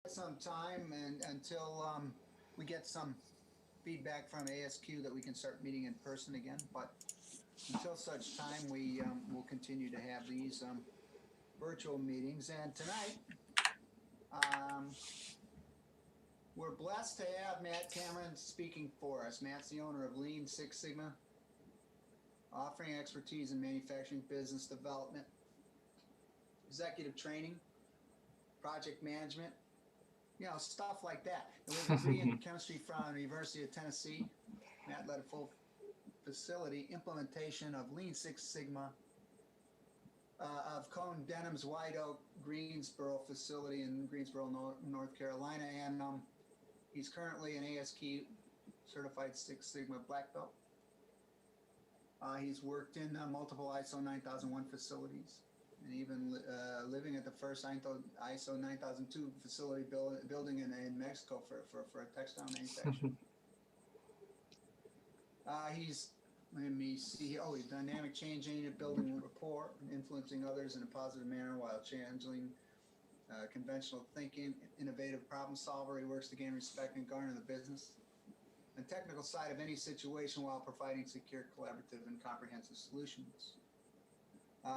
some time and until we get some feedback from ASQ that we can start meeting in person again. But until such time, we will continue to have these virtual meetings. And tonight, um, we're blessed to have Matt Cameron speaking for us. Matt's the owner of Lean Six Sigma, offering expertise in manufacturing business development, executive training, project management, stuff like that. And with a degree in chemistry from the University of Tennessee, Matt led a full facility implementation of Lean Six Sigma of Cone Denim's White Oak Greensboro facility in Greensboro, North Carolina, and he's currently an ASQ certified Six Sigma black belt. He's worked in multiple ISO 9001 facilities, and even living at the first ISO 9002 facility building in Mexico for a textile manufacturer. Let me see. He's dynamic change agent, building rapport, influencing others in a positive manner while challenging conventional thinking, innovative problem solver. He works to gain respect and garner the business and technical side of any situation while providing secure, collaborative, and comprehensive solutions.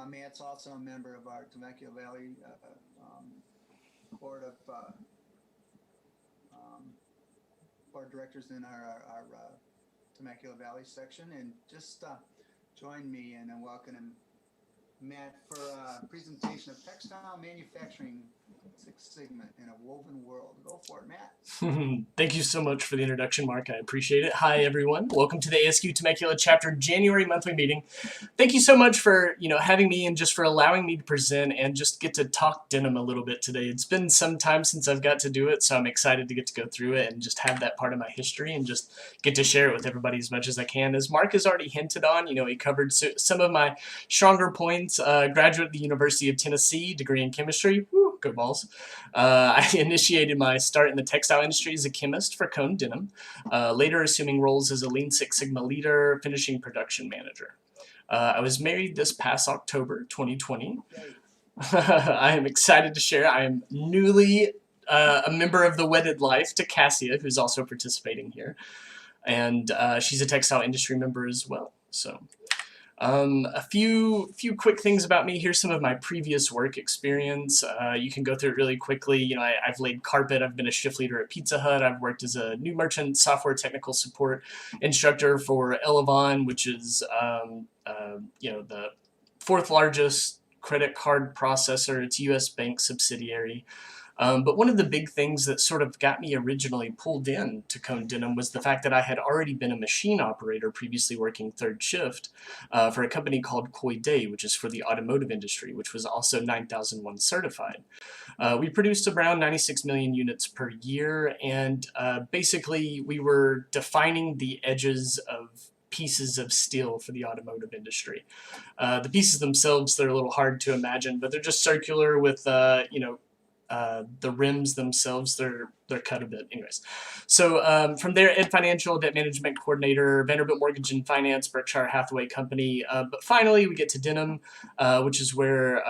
Matt's also a member of our Temecula Valley board of board of directors in our Temecula Valley section, and just join me in welcoming Matt for a presentation of textile manufacturing Six Sigma in a woven world. Go for it, Matt. Thank you so much for the introduction, Mark. I appreciate it. Hi, everyone. Welcome to the ASQ Temecula Chapter January monthly meeting. Thank you so much for having me and just for allowing me to present and just get to talk denim a little bit today. It's been some time since I've got to do it, so I'm excited to get to go through it and just have that part of my history and just get to share it with everybody as much as I can. As Mark has already hinted on, he covered some of my stronger points. Graduate of the University of Tennessee, degree in chemistry. Woo, go balls. I initiated my start in the textile industry as a chemist for Cone Denim, later assuming roles as a Lean Six Sigma leader, finishing production manager. I was married this past October 2020. I am excited to share I am newly a member of the wedded life to Cassia, who's also participating here. And she's a textile industry member as well. So a few quick things about me. Here's some of my previous work experience. You can go through it really quickly. I've laid carpet. I've been a shift leader at Pizza Hut. I've worked as a new merchant software technical support instructor for Elevon, which is the fourth largest credit card processor. It's U.S. bank subsidiary. But one of the big things that sort of got me originally pulled in to Cone Denim was the fact that I had already been a machine operator previously working third shift for a company called Koi Day, which is for the automotive industry, which was also 9001 certified. We produced around 96 million units per year, and basically we were defining the edges of pieces of steel for the automotive industry. The pieces themselves, they're a little hard to imagine, but they're just circular with the rims themselves, they're cut a bit. Anyways, so from there, Ed Financial, Debt Management Coordinator, Vanderbilt Mortgage and Finance, Berkshire Hathaway Company. But finally, we get to Denim, which is where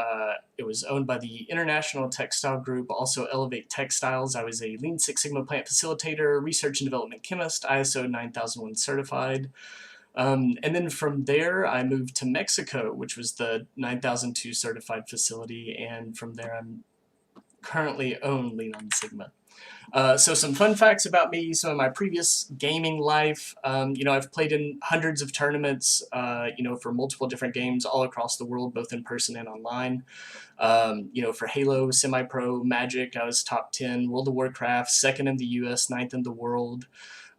it was owned by the International Textile Group, also Elevate Textiles. I was a Lean Six Sigma plant facilitator, research and development chemist, ISO 9001 certified. And then from there, I moved to Mexico, which was the 9002 certified facility, and from there, I'm currently own Lean Sigma. So some fun facts about me, some of my previous gaming life. I've played in hundreds of tournaments, for multiple different games all across the world, both in person and online. For Halo, Semi-Pro, Magic, I was top 10, World of Warcraft, second in the US, ninth in the world.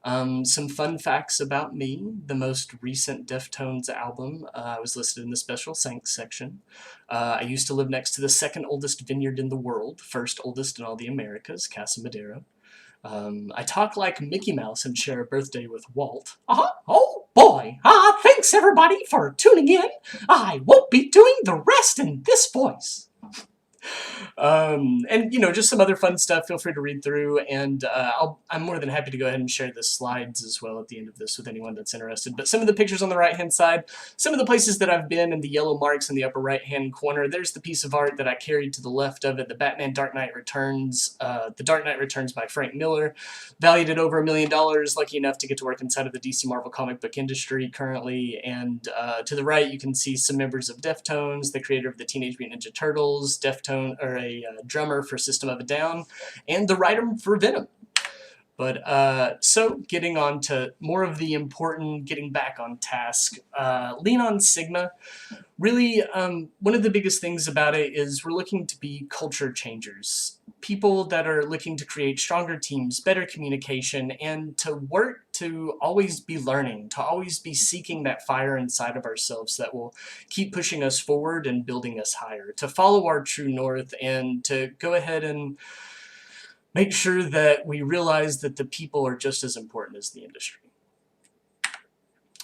Some fun facts about me. The most recent Deftones album was listed in the special thanks section. I used to live next to the second oldest vineyard in the world, first oldest in all the Americas, Casa Madero. I talk like Mickey Mouse and share a birthday with Walt. Oh boy! Thanks everybody for tuning in. I won't be doing the rest in this voice. And just some other fun stuff. Feel free to read through, and I'm more than happy to go ahead and share the slides as well at the end of this with anyone that's interested. But some of the pictures on the right hand side, some of the places that I've been, and the yellow marks in the upper right hand corner. There's the piece of art that I carried to the left of it, the Batman Dark Knight Returns, The Dark Knight Returns by Frank Miller, valued at over $1 million. Lucky enough to get to work inside of the DC Marvel comic book industry currently. And to the right, you can see some members of Deftones, the creator of the Teenage Mutant Ninja Turtles, a drummer for System of a Down, and the writer for Venom. But so getting on to more of the important, getting back on task, Lean on Sigma. Really, one of the biggest things about it is we're looking to be culture changers. People that are looking to create stronger teams, better communication, and to work to always be learning, to always be seeking that fire inside of ourselves that will keep pushing us forward and building us higher, to follow our true north, and to go ahead and make sure that we realize that the people are just as important as the industry.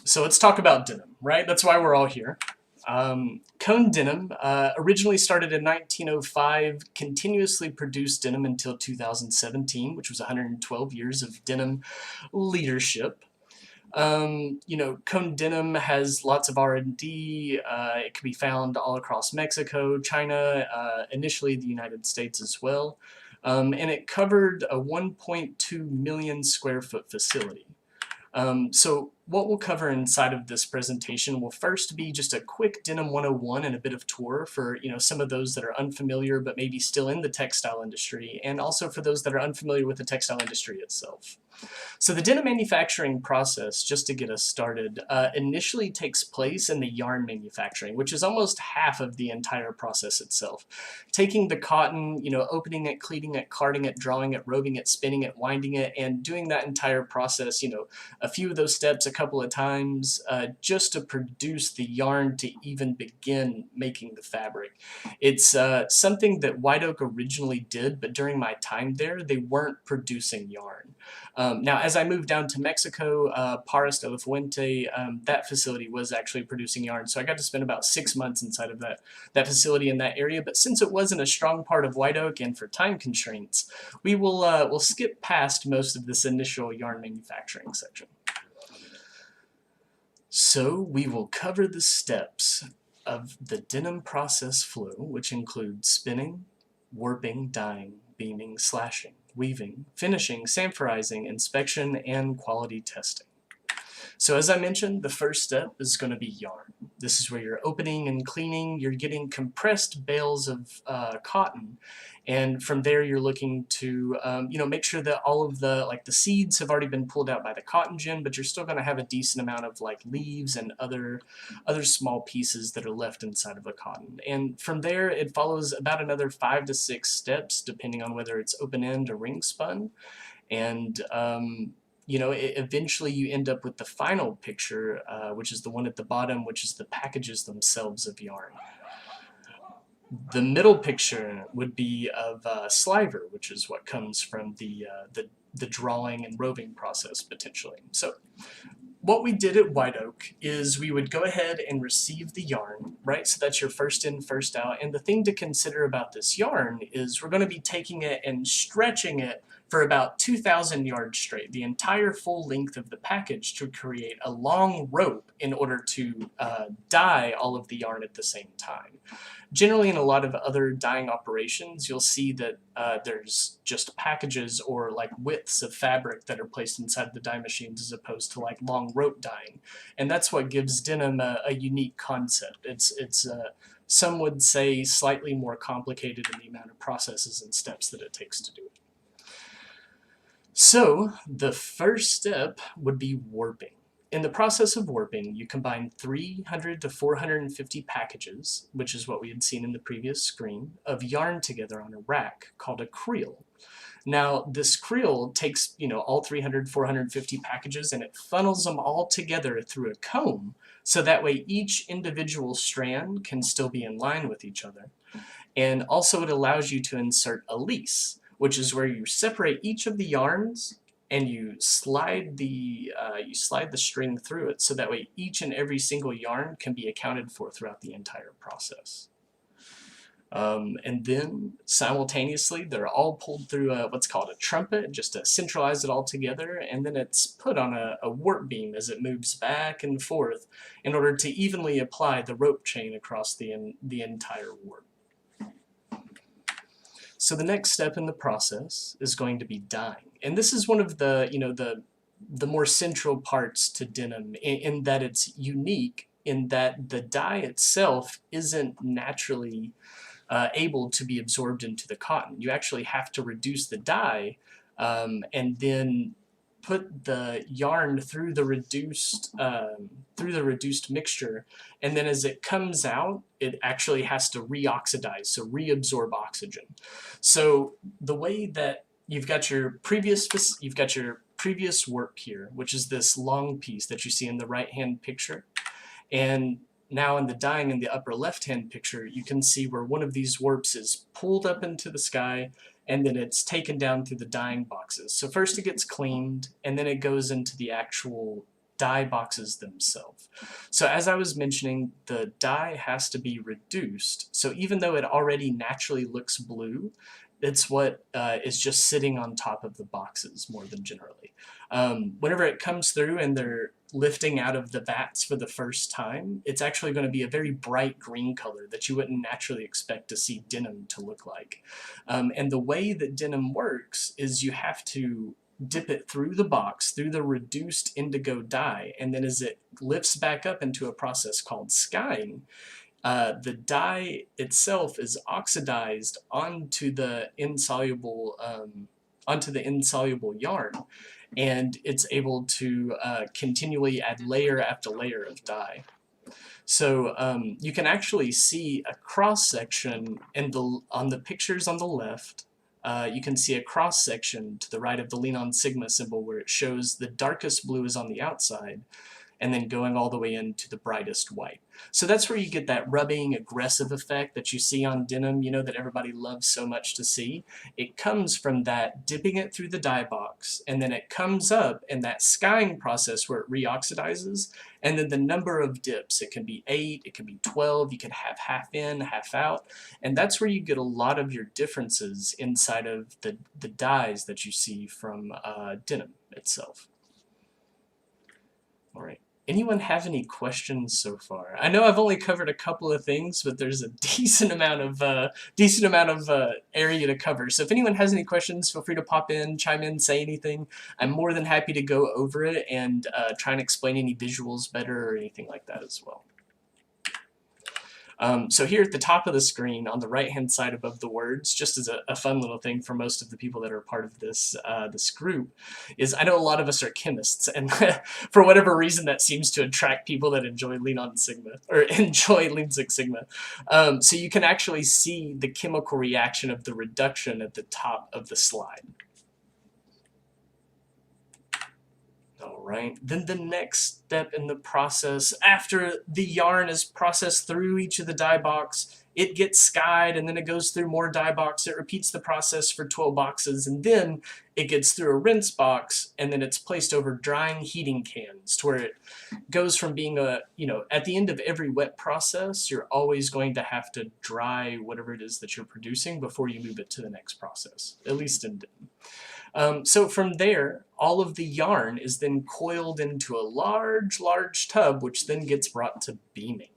So let's talk about denim, right? That's why we're all here. Cone Denim originally started in 1905, continuously produced denim until 2017, which was 112 years of denim leadership. Cone Denim has lots of R&D. It can be found all across Mexico, China, initially the United States as well. And it covered a 1.2 million square foot facility. So what we'll cover inside of this presentation will first be just a quick Denim 101 and a bit of tour for some of those that are unfamiliar but maybe still in the textile industry, and also for those that are unfamiliar with the textile industry itself. So the denim manufacturing process, just to get us started, initially takes place in the yarn manufacturing, which is almost half of the entire process itself. Taking the cotton, opening it, cleaning it, carding it, drawing it, roving it, spinning it, winding it, and doing that entire process, a few of those steps a couple of times, just to produce the yarn to even begin making the fabric. It's something that White Oak originally did, but during my time there, they weren't producing yarn. Now, as I moved down to Mexico, Paras de la Fuente, that facility was actually producing yarn, so I got to spend about 6 months inside of that facility in that area. But since it wasn't a strong part of White Oak and for time constraints, we'll skip past most of this initial yarn manufacturing section. So we will cover the steps of the denim process flow, which include spinning, warping, dyeing, beaming, slashing, weaving, finishing, Sanforizing, inspection, and quality testing. So as I mentioned, the first step is going to be yarn. This is where you're opening and cleaning, you're getting compressed bales of cotton, and from there you're looking to make sure that all of the seeds have already been pulled out by the cotton gin, but you're still going to have a decent amount of leaves and other small pieces that are left inside of the cotton. And from there it follows about another 5 to 6 steps depending on whether it's open end or ring spun. And eventually you end up with the final picture, which is the one at the bottom, which is the packages themselves of yarn. The middle picture would be of sliver, which is what comes from the drawing and roving process potentially. So what we did at White Oak is we would go ahead and receive the yarn, right? So that's your first in, first out. And the thing to consider about this yarn is we're going to be taking it and stretching it for about 2,000 yards straight, the entire full length of the package, to create a long rope in order to dye all of the yarn at the same time. Generally, in a lot of other dyeing operations, you'll see that there's just packages or widths of fabric that are placed inside the dye machines as opposed to long rope dyeing. And that's what gives denim a unique concept. It's some would say slightly more complicated in the amount of processes and steps that it takes to do it. So the first step would be warping. In the process of warping, you combine 300 to 450 packages, which is what we had seen in the previous screen, of yarn together on a rack called a creel. Now, this creel takes, all 300, 450 packages and it funnels them all together through a comb, so that way each individual strand can still be in line with each other. And also it allows you to insert a lease, which is where you separate each of the yarns and you slide the string through it, so that way each and every single yarn can be accounted for throughout the entire process. And then simultaneously they're all pulled through what's called a trumpet, just to centralize it all together, and then it's put on a warp beam as it moves back and forth in order to evenly apply the rope chain across the entire warp. So the next step in the process is going to be dyeing, and this is one of the the more central parts to denim in that it's unique in that the dye itself isn't naturally able to be absorbed into the cotton. You actually have to reduce the dye and then put the yarn through the reduced mixture, and then as it comes out, it actually has to reoxidize, so reabsorb oxygen. So the way that you've got your previous work here, which is this long piece that you see in the right-hand picture, and now in the dyeing in the upper left-hand picture, you can see where one of these warps is pulled up into the sky and then it's taken down through the dyeing boxes. So first it gets cleaned and then it goes into the actual dye boxes themselves. So as I was mentioning, the dye has to be reduced. So even though it already naturally looks blue, it's what is just sitting on top of the boxes more than generally. Whenever it comes through and they're lifting out of the vats for the first time, it's actually going to be a very bright green color that you wouldn't naturally expect to see denim to look like. And the way that denim works is you have to dip it through the box, through the reduced indigo dye, and then as it lifts back up into a process called skying, the dye itself is oxidized onto the insoluble yarn, and it's able to continually add layer after layer of dye. So you can actually see a cross section on the pictures on the left. You can see a cross section to the right of the lean on sigma symbol where it shows the darkest blue is on the outside, and then going all the way into the brightest white. So that's where you get that rubbing, aggressive effect that you see on denim, that everybody loves so much to see. It comes from that dipping it through the dye box, and then it comes up in that skying process where it reoxidizes, and then the number of dips, it can be 8, it can be 12, you can have half in, half out, and that's where you get a lot of your differences inside of the dyes that you see from denim itself. All right. Anyone have any questions so far? I know I've only covered a couple of things, but there's a decent amount of area to cover. So if anyone has any questions, feel free to pop in, chime in, say anything. I'm more than happy to go over it and try and explain any visuals better or anything like that as well. So here at the top of the screen, on the right-hand side above the words, just as a fun little thing for most of the people that are part of this group, is I know a lot of us are chemists, and for whatever reason that seems to attract people that enjoy Lean on Sigma, or enjoy Lean Six Sigma. So you can actually see the chemical reaction of the reduction at the top of the slide. Right? Then the next step in the process, after the yarn is processed through each of the dye box, it gets skied and then it goes through more dye box. It repeats the process for 12 boxes, and then it gets through a rinse box, and then it's placed over drying heating cans to where it goes from being at the end of every wet process, you're always going to have to dry whatever it is that you're producing before you move it to the next process, at least in denim. So from there, all of the yarn is then coiled into a large tub, which then gets brought to beaming.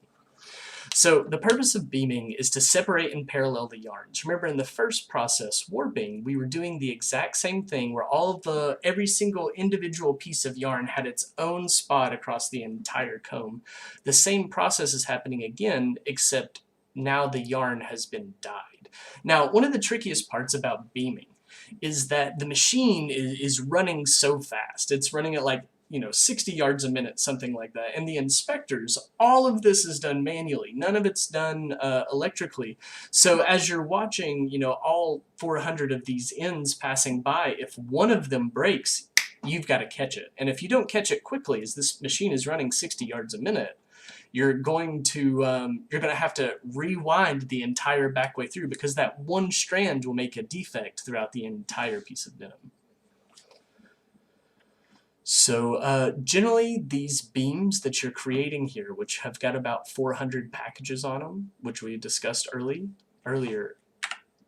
So the purpose of beaming is to separate and parallel the yarns. Remember, in the first process, warping, we were doing the exact same thing where every single individual piece of yarn had its own spot across the entire comb. The same process is happening again, except now the yarn has been dyed. Now, one of the trickiest parts about beaming is that the machine is running so fast. It's running at 60 yards a minute, something like that. And the inspectors, all of this is done manually. None of it's done electrically. So as you're watching, all 400 of these ends passing by, if one of them breaks, you've got to catch it. And if you don't catch it quickly, as this machine is running 60 yards a minute, you're going to have to rewind the entire back way through, because that one strand will make a defect throughout the entire piece of denim. So generally these beams that you're creating here, which have got about 400 packages on them, which we discussed earlier, earlier,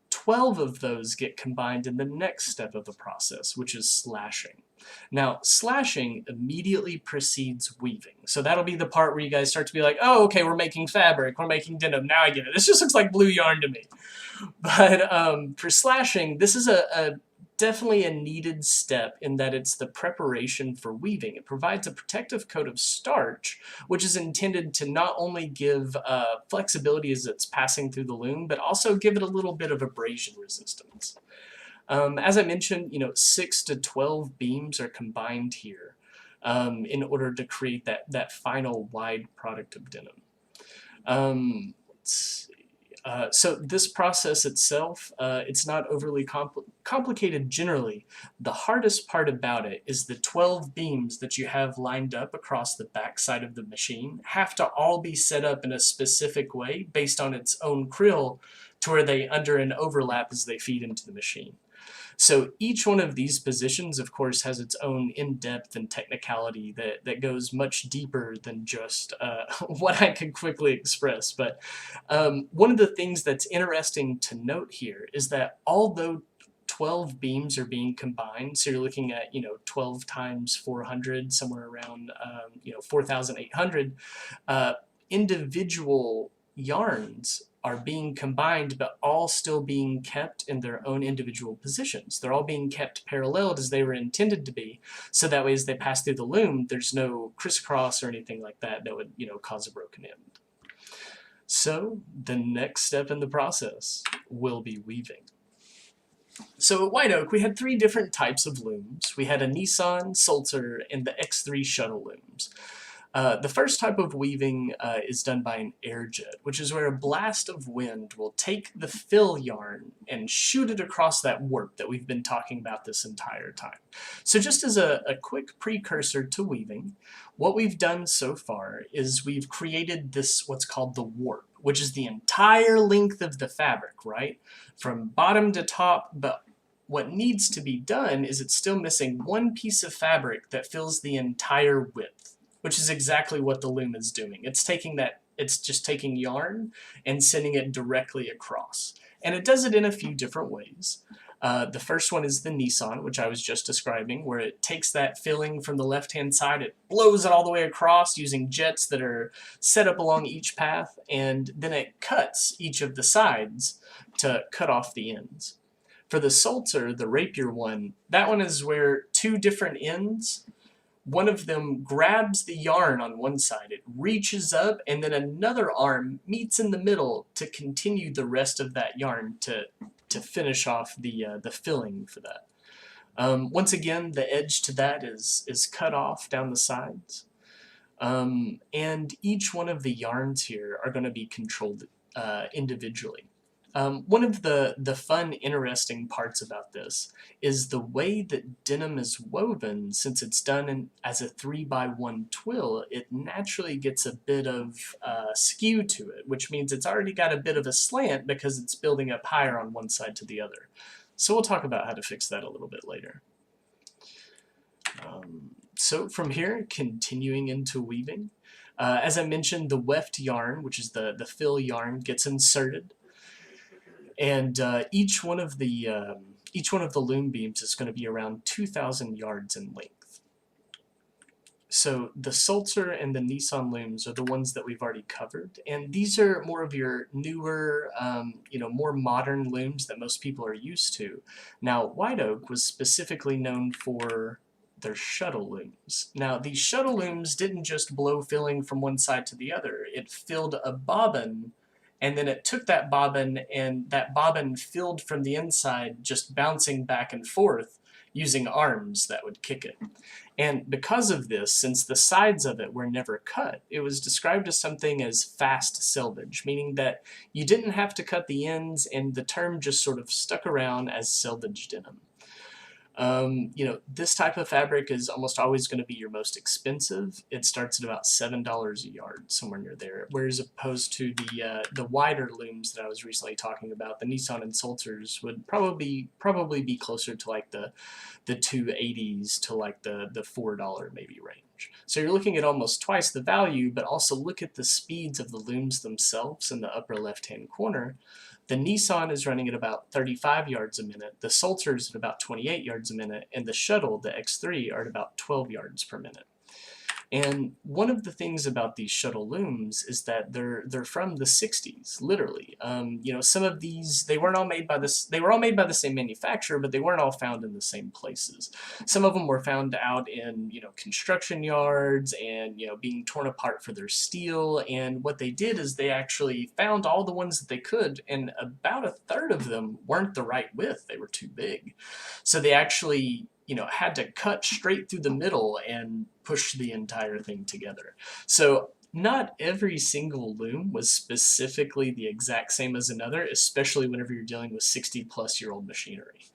12 of those get combined in the next step of the process, which is slashing. Now, slashing immediately precedes weaving. So that'll be the part where you guys start to be like, oh, okay, we're making fabric, we're making denim, now I get it. This just looks like blue yarn to me. But for slashing, this is definitely a needed step in that it's the preparation for weaving. It provides a protective coat of starch, which is intended to not only give flexibility as it's passing through the loom, but also give it a little bit of abrasion resistance. As I mentioned, 6 to 12 beams are combined here in order to create that final wide product of denim. Let's see. So this process itself, it's not overly complicated generally. The hardest part about it is the 12 beams that you have lined up across the back side of the machine have to all be set up in a specific way based on its own krill to where they under and overlap as they feed into the machine. So each one of these positions, of course, has its own in-depth and technicality that goes much deeper than just what I can quickly express. But one of the things that's interesting to note here is that although 12 beams are being combined, so you're looking at 12 times 400, somewhere around 4,800, individual yarns are being combined, but all still being kept in their own individual positions. They're all being kept paralleled as they were intended to be, so that way as they pass through the loom, there's no crisscross or anything like that would cause a broken end. So the next step in the process will be weaving. So at White Oak, we had 3 different types of looms. We had a Nissan, Sulzer, and the X3 Shuttle looms. The first type of weaving is done by an air jet, which is where a blast of wind will take the fill yarn and shoot it across that warp that we've been talking about this entire time. So just as a quick precursor to weaving, what we've done so far is we've created this, what's called the warp, which is the entire length of the fabric, right? From bottom to top, but what needs to be done is it's still missing one piece of fabric that fills the entire width, which is exactly what the loom is doing. It's just taking yarn and sending it directly across. And it does it in a few different ways. The first one is the Nissan, which I was just describing, where it takes that filling from the left-hand side, it blows it all the way across using jets that are set up along each path, and then it cuts each of the sides to cut off the ends. For the Sulzer, the rapier one, that one is where 2 different ends, one of them grabs the yarn on one side, it reaches up, and then another arm meets in the middle to continue the rest of that yarn to finish off the filling for that. Once again, the edge to that is cut off down the sides. And each one of the yarns here are going to be controlled individually. One of the fun, interesting parts about this is the way that denim is woven. Since it's done as a 3x1 twill, it naturally gets a bit of skew to it, which means it's already got a bit of a slant because it's building up higher on one side to the other. So we'll talk about how to fix that a little bit later. So from here, continuing into weaving, as I mentioned, the weft yarn, which is the fill yarn, gets inserted. And each one of the loom beams is going to be around 2,000 yards in length. So the Sulzer and the Nissan looms are the ones that we've already covered, and these are more of your newer, more modern looms that most people are used to. Now, White Oak was specifically known for their shuttle looms. Now, these shuttle looms didn't just blow filling from one side to the other. It filled a bobbin, and then it took that bobbin, and that bobbin filled from the inside, just bouncing back and forth using arms that would kick it. And because of this, since the sides of it were never cut, it was described as something as fast selvage, meaning that you didn't have to cut the ends, and the term just sort of stuck around as selvage denim. This type of fabric is almost always going to be your most expensive. It starts at about $7 a yard, somewhere near there, whereas opposed to the wider looms that I was recently talking about, the Nissan and Sulzers would probably be closer to like the $2.80s to like the $4 maybe range. So you're looking at almost twice the value, but also look at the speeds of the looms themselves in the upper left-hand corner. The Nissan is running at about 35 yards a minute, the Sulter is at about 28 yards a minute, and the Shuttle, the X3, are at about 12 yards per minute. And one of the things about these shuttle looms is that they're from the 60s, literally. You know, some of these, they weren't all made by this. They were all made by the same manufacturer, but they weren't all found in the same places. Some of them were found out in, you know, construction yards and, you know, being torn apart for their steel. And what they did is they actually found all the ones that they could, and about a third of them weren't the right width. They were too big. So they actually, you know, had to cut straight through the middle and push the entire thing together. So not every single loom was specifically the exact same as another, especially whenever you're dealing with 60-plus-year-old machinery.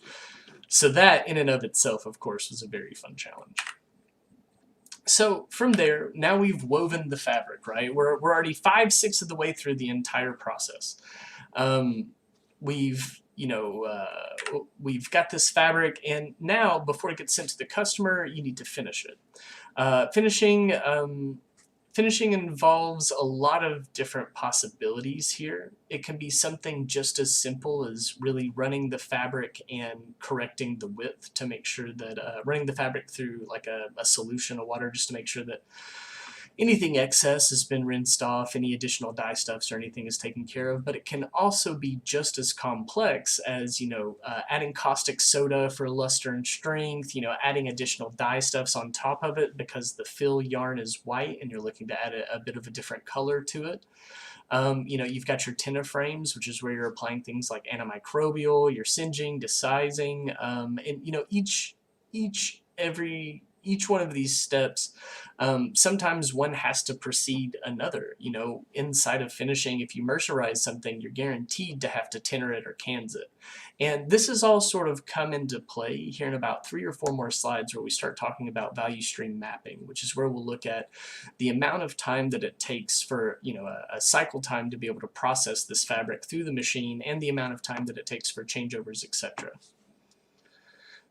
So that, in and of itself, of course, was a very fun challenge. So from there, now we've woven the fabric, right? We're already 5/6 of the way through the entire process. We've got this fabric, and now before it gets sent to the customer, you need to finish it. Finishing involves a lot of different possibilities here. It can be something just as simple as really running the fabric and correcting the width to make sure that, running the fabric through like a solution of water just to make sure that anything excess has been rinsed off, any additional dye stuffs or anything is taken care of, but it can also be just as complex as, you know, adding caustic soda for luster and strength, you know, adding additional dye stuffs on top of it because the fill yarn is white and you're looking to add a bit of a different color to it. You know, you've got your tenaframes, which is where you're applying things like antimicrobial, you're singeing, desizing, and, you know, each one of these steps, sometimes one has to precede another. You know, inside of finishing, if you mercerize something, you're guaranteed to have to tinner it or cans it. And this has all sort of come into play here in about 3 or 4 more slides where we start talking about value stream mapping, which is where we'll look at the amount of time that it takes for, you know, a cycle time to be able to process this fabric through the machine and the amount of time that it takes for changeovers, etc.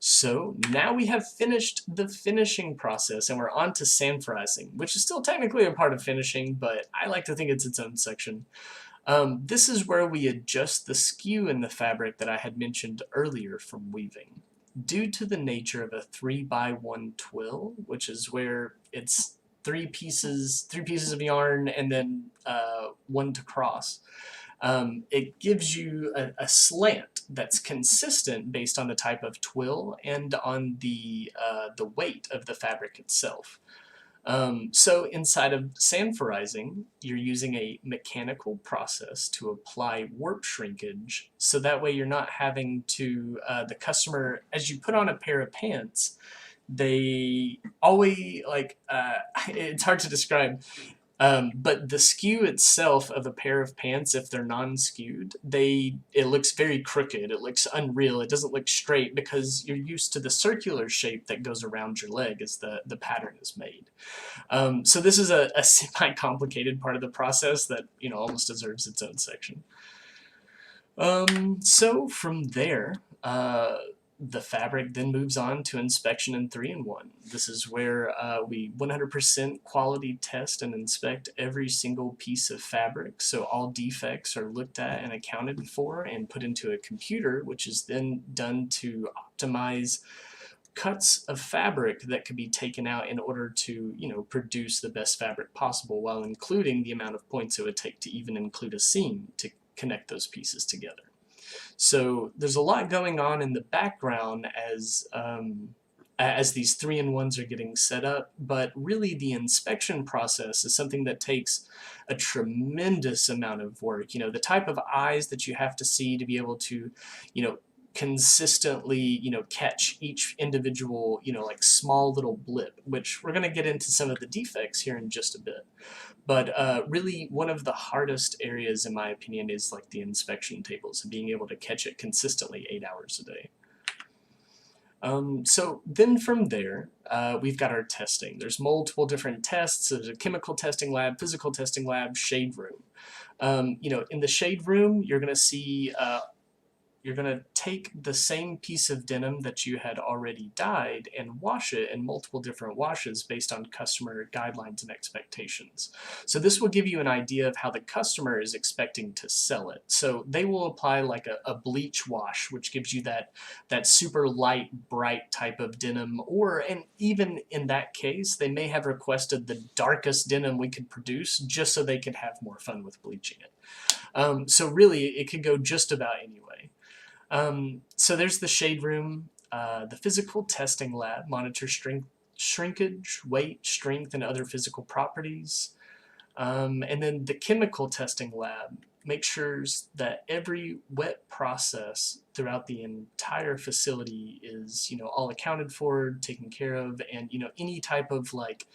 So now we have finished the finishing process and we're on to Sanforizing, which is still technically a part of finishing, but I like to think it's its own section. This is where we adjust the skew in the fabric that I had mentioned earlier from weaving. Due to the nature of a 3x1 twill, which is where it's three pieces of yarn and then one to cross, it gives you a slant that's consistent based on the type of twill and on the weight of the fabric itself. So inside of Sanforizing, you're using a mechanical process to apply warp shrinkage, so that way you're not having to, the customer, as you put on a pair of pants, they always, like, it's hard to describe, but the skew itself of a pair of pants, if they're non-skewed, it looks very crooked, it looks unreal, it doesn't look straight because you're used to the circular shape that goes around your leg as the pattern is made. So this is a semi-complicated part of the process that, you know, almost deserves its own section. So from there, the fabric then moves on to inspection in 3-in-1. This is where we 100% quality test and inspect every single piece of fabric, so all defects are looked at and accounted for and put into a computer, which is then done to optimize cuts of fabric that could be taken out in order to, you know, produce the best fabric possible, while including the amount of points it would take to even include a seam to connect those pieces together. So there's a lot going on in the background as these 3-in-1s are getting set up, but really the inspection process is something that takes a tremendous amount of work. You know, the type of eyes that you have to see to be able to, you know, consistently, you know, catch each individual, you know, like small little blip, which we're going to get into some of the defects here in just a bit. But really one of the hardest areas, in my opinion, is like the inspection tables and being able to catch it consistently 8 hours a day. So then from there, we've got our testing. There's multiple different tests. There's a chemical testing lab, physical testing lab, shade room. You know, in the shade room, you're going to see you're going to take the same piece of denim that you had already dyed and wash it in multiple different washes based on customer guidelines and expectations. So this will give you an idea of how the customer is expecting to sell it. So they will apply like a bleach wash, which gives you that super light, bright type of denim, and even in that case, they may have requested the darkest denim we could produce just so they could have more fun with bleaching it. So really, it could go just about anyway. So there's the shade room, the physical testing lab, monitors shrinkage, weight, strength, and other physical properties. And then the chemical testing lab makes sure that every wet process throughout the entire facility is, all accounted for, taken care of, and, any type of like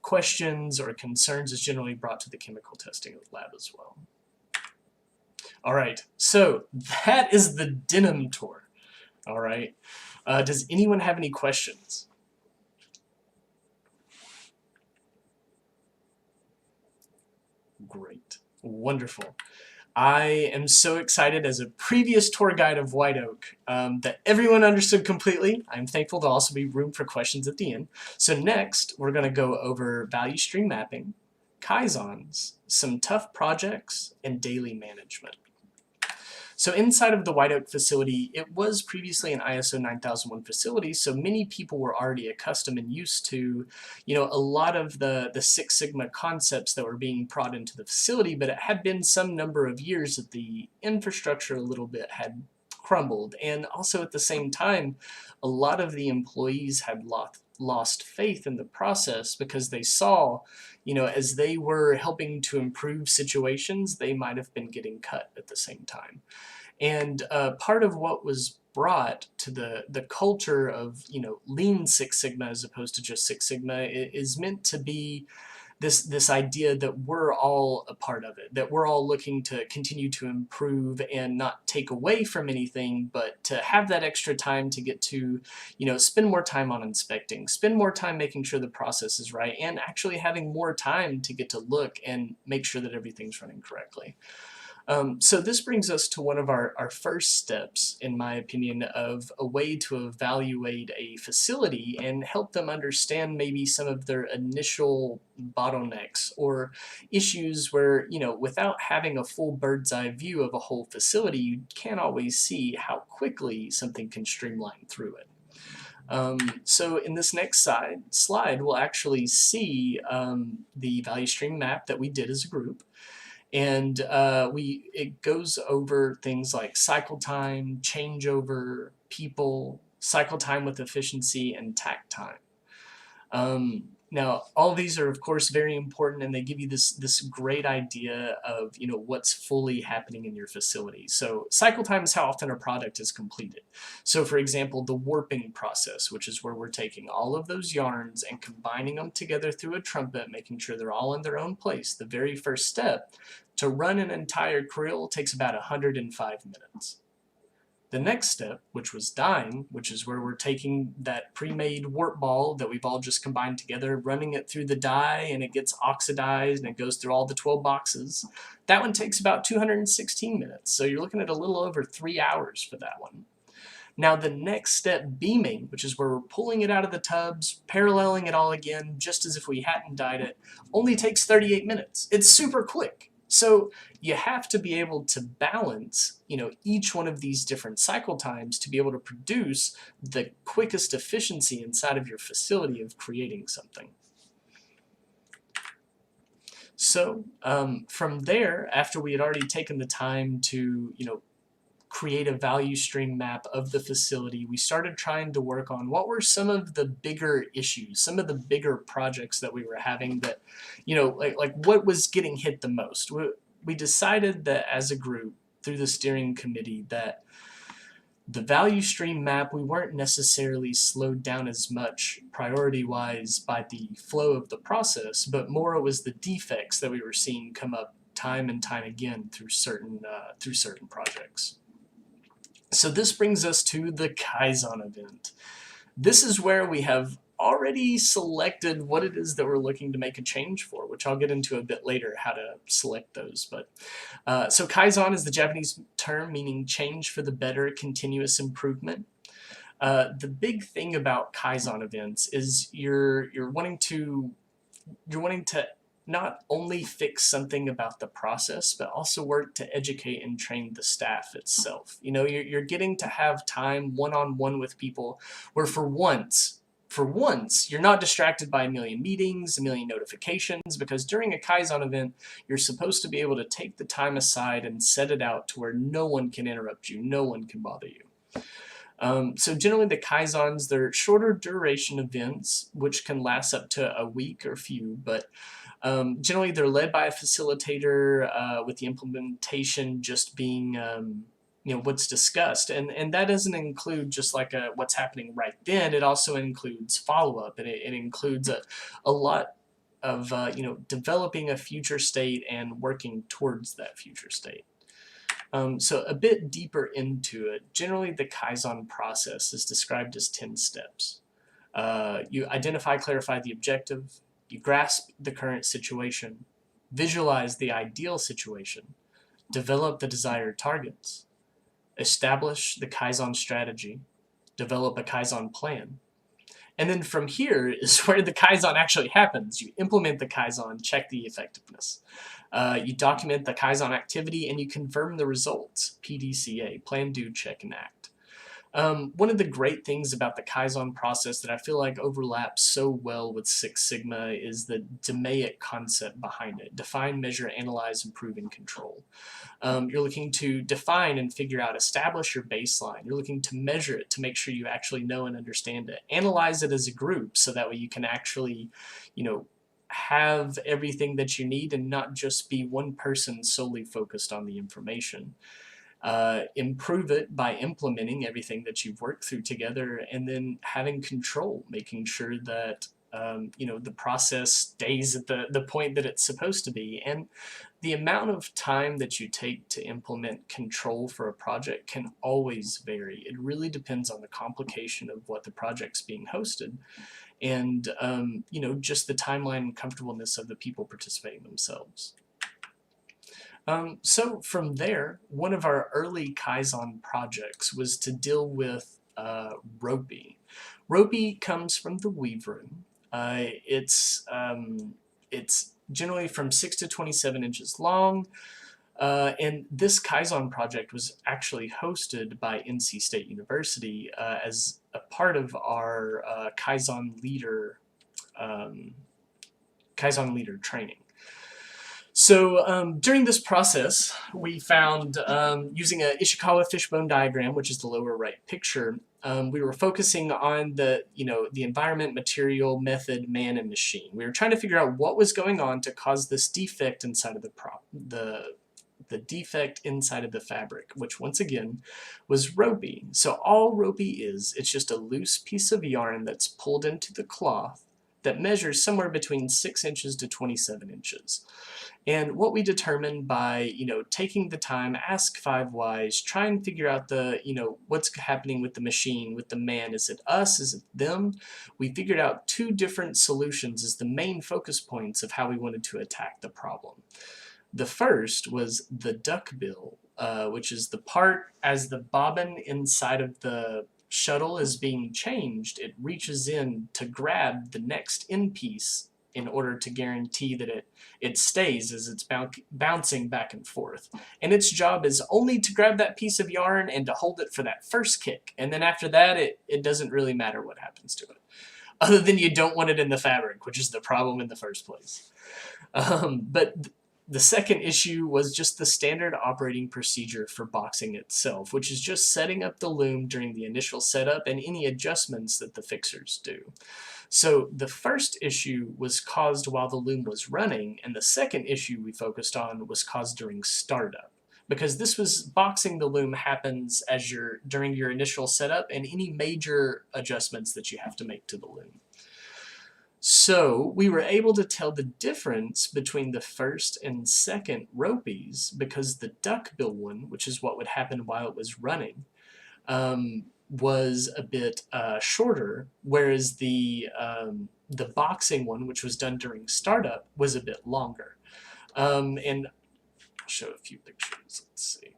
questions or concerns is generally brought to the chemical testing lab as well. All right, so that is the denim tour. All right, does anyone have any questions? Great, wonderful. I am so excited as a previous tour guide of White Oak that everyone understood completely. I'm thankful to also be room for questions at the end. So next, we're going to go over value stream mapping, Kaizens, some tough projects, and daily management. So inside of the White Oak facility, it was previously an ISO 9001 facility, so many people were already accustomed and used to, a lot of the Six Sigma concepts that were being brought into the facility, but it had been some number of years that the infrastructure a little bit had crumbled, and also at the same time, a lot of the employees had lost faith in the process because they saw, as they were helping to improve situations, they might have been getting cut at the same time. And part of what was brought to the culture of, lean Six Sigma as opposed to just Six Sigma is meant to be this idea that we're all a part of it, that we're all looking to continue to improve and not take away from anything, but to have that extra time to get to, spend more time on inspecting, spend more time making sure the process is right, and actually having more time to get to look and make sure that everything's running correctly. So this brings us to one of our first steps, in my opinion, of a way to evaluate a facility and help them understand maybe some of their initial bottlenecks or issues where, without having a full bird's eye view of a whole facility, you can't always see how quickly something can streamline through it. So in this next slide, we'll actually see the value stream map that we did as a group. And it goes over things like cycle time, changeover, people, cycle time with efficiency, and tack time. Now, all these are, of course, very important, and they give you this great idea of, what's fully happening in your facility. So cycle time is how often a product is completed. So, for example, the warping process, which is where we're taking all of those yarns and combining them together through a trumpet, making sure they're all in their own place. The very first step to run an entire creel takes about 105 minutes. The next step, which was dyeing, which is where we're taking that pre-made warp ball that we've all just combined together, running it through the dye, and it gets oxidized, and it goes through all the 12 boxes. That one takes about 216 minutes, so you're looking at a little over 3 hours for that one. Now the next step, beaming, which is where we're pulling it out of the tubs, paralleling it all again, just as if we hadn't dyed it, only takes 38 minutes. It's super quick. So you have to be able to balance, each one of these different cycle times to be able to produce the quickest efficiency inside of your facility of creating something. So from there, after we had already taken the time to, create a value stream map of the facility, we started trying to work on what were some of the bigger issues, some of the bigger projects that we were having that, like what was getting hit the most. We decided that as a group, through the steering committee, that the value stream map, we weren't necessarily slowed down as much priority-wise by the flow of the process, but more it was the defects that we were seeing come up time and time again through certain projects. So this brings us to the Kaizen event. This is where we have already selected what it is that we're looking to make a change for, which I'll get into a bit later, how to select those. But so Kaizen is the Japanese term meaning change for the better, continuous improvement. The big thing about Kaizen events is you're wanting to not only fix something about the process, but also work to educate and train the staff itself. You know, you're getting to have time one-on-one with people where for once, you're not distracted by a million meetings, a million notifications, because during a Kaizen event, you're supposed to be able to take the time aside and set it out to where no one can interrupt you, no one can bother you. So generally the Kaizens, they're shorter duration events, which can last up to a week or few, but generally they're led by a facilitator with the implementation just being you know, what's discussed. And that doesn't include just like what's happening right then. It also includes follow-up, and it includes a lot of you know, developing a future state and working towards that future state. So a bit deeper into it, generally the Kaizen process is described as 10 steps. You identify, clarify the objective, you grasp the current situation, visualize the ideal situation, develop the desired targets, establish the Kaizen strategy, develop a Kaizen plan. And then from here is where the Kaizen actually happens. You implement the Kaizen, check the effectiveness. You document the Kaizen activity and you confirm the results. PDCA, plan, do, check, and act. One of the great things about the Kaizen process that I feel like overlaps so well with Six Sigma is the DMAIC concept behind it. Define, measure, analyze, improve, and control. You're looking to define and figure out, establish your baseline. You're looking to measure it to make sure you actually know and understand it. Analyze it as a group so that way you can actually, you know, have everything that you need and not just be one person solely focused on the information. Improve it by implementing everything that you've worked through together, and then having control, making sure that you know, the process stays at the point that it's supposed to be. And the amount of time that you take to implement control for a project can always vary. It really depends on the complication of what the project's being hosted, and you know, just the timeline and comfortableness of the people participating themselves. So from there, one of our early Kaizen projects was to deal with ropey. Ropey comes from the weave room. It's generally from 6 to 27 inches long, and this Kaizen project was actually hosted by NC State University as a part of our Kaizen leader training. So during this process, we found, using a Ishikawa fishbone diagram, which is the lower right picture, we were focusing on the environment, material, method, man, and machine. We were trying to figure out what was going on to cause this defect inside of the defect inside of the fabric, which once again was ropey. So all ropey is, it's just a loose piece of yarn that's pulled into the cloth that measures somewhere between 6 inches to 27 inches. And what we determined by, taking the time, ask 5 whys, try and figure out what's happening with the machine, with the man. Is it us? Is it them? We figured out 2 different solutions as the main focus points of how we wanted to attack the problem. The first was the duckbill, which is the part as the bobbin inside of the shuttle is being changed, it reaches in to grab the next end piece in order to guarantee that it stays as it's bouncing back and forth. And its job is only to grab that piece of yarn and to hold it for that first kick. And then after that, it doesn't really matter what happens to it. Other than you don't want it in the fabric, which is the problem in the first place. But the second issue was just the standard operating procedure for boxing itself, which is just setting up the loom during the initial setup and any adjustments that the fixers do. So the first issue was caused while the loom was running, and the second issue we focused on was caused during startup. Because this was boxing the loom happens as during your initial setup and any major adjustments that you have to make to the loom. So we were able to tell the difference between the first and second ropies because the duckbill one, which is what would happen while it was running, was a bit shorter, whereas the boxing one, which was done during startup, was a bit longer. And I'll show a few pictures. Let's see.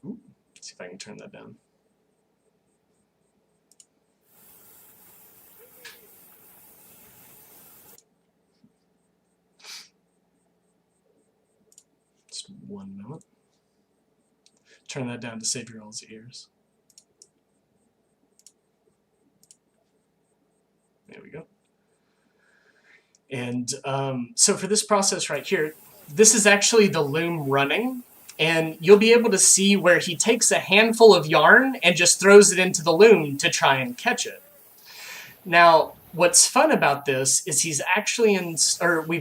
Ooh, let's see if I can turn that down. Just 1 moment. Turn that down to save your all's ears. There we go. And so for this process right here, this is actually the loom running, and you'll be able to see where he takes a handful of yarn and just throws it into the loom to try and catch it. Now, what's fun about this is we've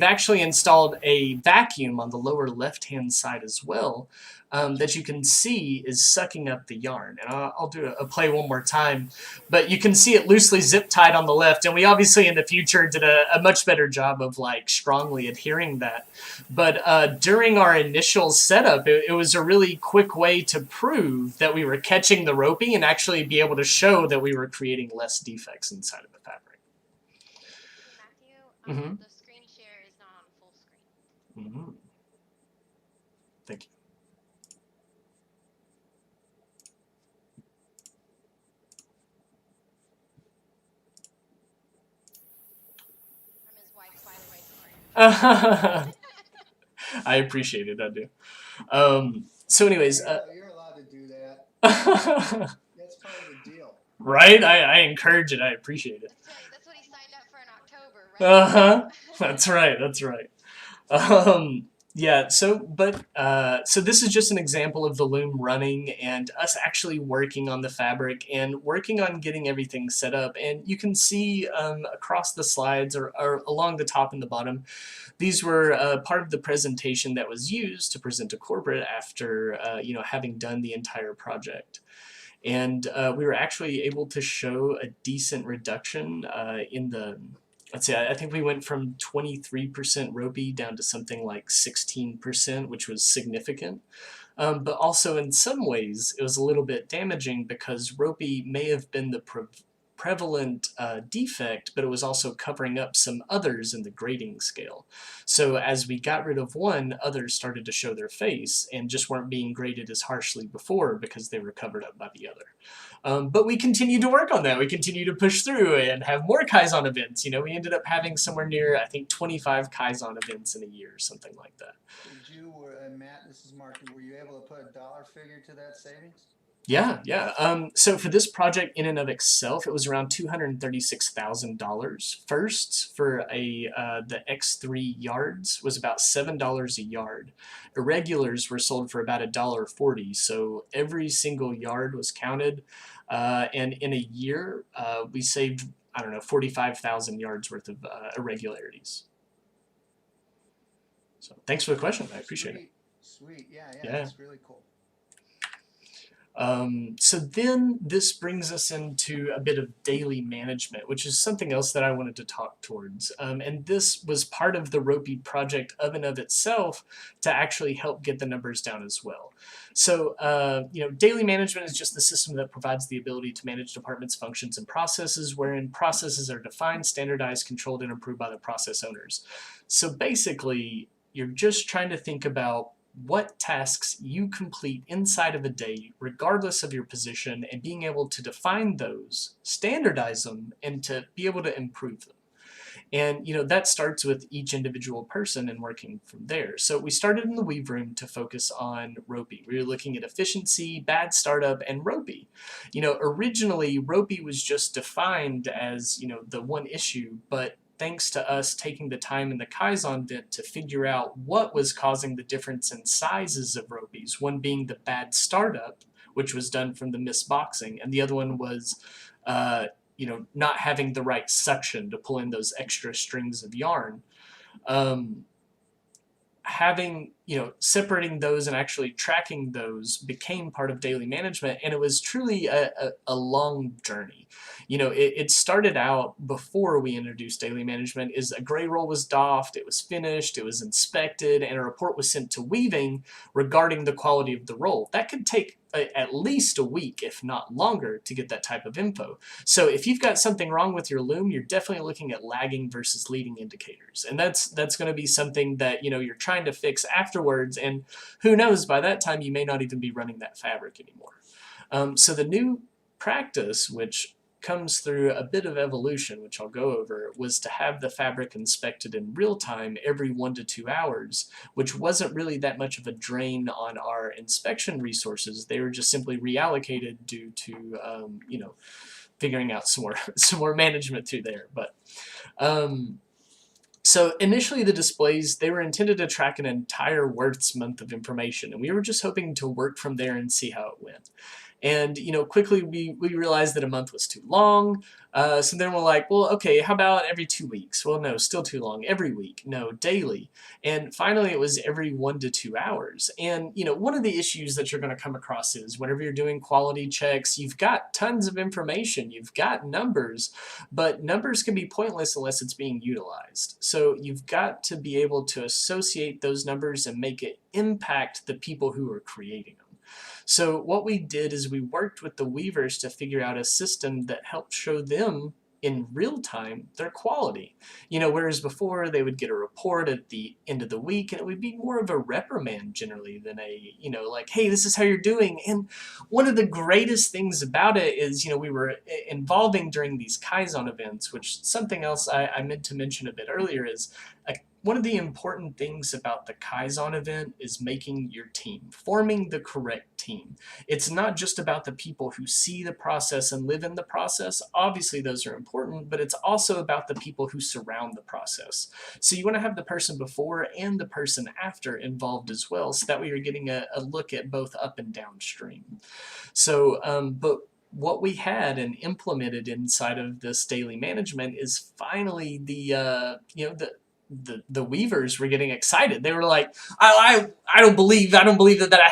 actually installed a vacuum on the lower left-hand side as well, that you can see is sucking up the yarn. And I'll do a play one more time, but you can see it loosely zip-tied on the left, and we obviously in the future did a much better job of like strongly adhering that. But during our initial setup, it was a really quick way to prove that we were catching the roping and actually be able to show that we were creating less defects inside of the fabric. Matthew, the screen share is not on full screen. Thank you. I'm his wife, by the way. I appreciate it, I do. So anyways... You're allowed to do that. That's part of the deal. Right? I encourage it. I appreciate it. That's what he signed up for in October, right? That's right. That's right. Yeah, so this is just an example of the loom running and us actually working on the fabric and working on getting everything set up. And you can see across the slides or along the top and the bottom, these were part of the presentation that was used to present to corporate after having done the entire project. And we were actually able to show a decent reduction in the... Let's see, I think we went from 23% ropey down to something like 16%, which was significant. But also in some ways, it was a little bit damaging because ropey may have been the prevalent defect, but it was also covering up some others in the grading scale. So as we got rid of one, others started to show their face and just weren't being graded as harshly before because they were covered up by the other. But we continued to work on that. We continued to push through and have more Kaizen events. We ended up having somewhere near, I think, 25 Kaizen events in a year, something like that. Did you, Matt, this is Mark, were you able to put a dollar figure to that savings? Yeah. So for this project in and of itself, it was around $236,000. First, for the X3 yards was about $7 a yard. Irregulars were sold for about $1.40, so every single yard was counted. And in a year, we saved, 45,000 yards worth of irregularities. So thanks for the question. I appreciate it. Sweet. Yeah. That's really cool. So then this brings us into a bit of daily management, which is something else that I wanted to talk towards. And this was part of the ropey project of and of itself to actually help get the numbers down as well. So, daily management is just the system that provides the ability to manage departments' functions and processes, wherein processes are defined, standardized, controlled, and approved by the process owners. So basically, you're just trying to think about what tasks you complete inside of a day, regardless of your position, and being able to define those, standardize them, and to be able to improve them. And that starts with each individual person and working from there. So we started in the weave room to focus on ropey. We were looking at efficiency, bad startup, and ropey. Originally ropey was just defined as the one issue, but thanks to us taking the time in the Kaizen event to figure out what was causing the difference in sizes of ropeys, one being the bad startup, which was done from the misboxing, and the other one was not having the right suction to pull in those extra strings of yarn. having, separating those and actually tracking those became part of daily management, and it was truly a long journey. It started out before we introduced daily management is a gray roll was doffed, it was finished, it was inspected, and a report was sent to weaving regarding the quality of the roll. That could take at least a week, if not longer, to get that type of info. So if you've got something wrong with your loom, you're definitely looking at lagging versus leading indicators. And that's going to be something that, you're trying to fix afterwards. And who knows, by that time, you may not even be running that fabric anymore. So the new practice, which comes through a bit of evolution, which I'll go over, was to have the fabric inspected in real time every 1 to 2 hours, which wasn't really that much of a drain on our inspection resources. They were just simply reallocated due to, figuring out some more management through there. But so initially the displays, they were intended to track an entire Worth's month of information, and we were just hoping to work from there and see how it went. And quickly we realized that a month was too long. So then we're like, well, okay, how about every 2 weeks? Well, no, still too long. Every week, no, daily. And finally, it was every 1 to 2 hours. And one of the issues that you're going to come across is whenever you're doing quality checks, you've got tons of information, you've got numbers, but numbers can be pointless unless it's being utilized. So you've got to be able to associate those numbers and make it impact the people who are creating them. So what we did is we worked with the weavers to figure out a system that helped show them in real time their quality. Whereas before they would get a report at the end of the week and it would be more of a reprimand generally than a, like, hey, this is how you're doing. And one of the greatest things about it is, we were involving during these Kaizen events, which something else I meant to mention a bit earlier is one of the important things about the Kaizen event is making your team, forming the correct team. It's not just about the people who see the process and live in the process. Obviously, those are important, but it's also about the people who surround the process. So you want to have the person before and the person after involved as well, so that way you're getting a look at both up and downstream. So, but what we had and implemented inside of this daily management is finally the weavers were getting excited. They were like, I don't believe that I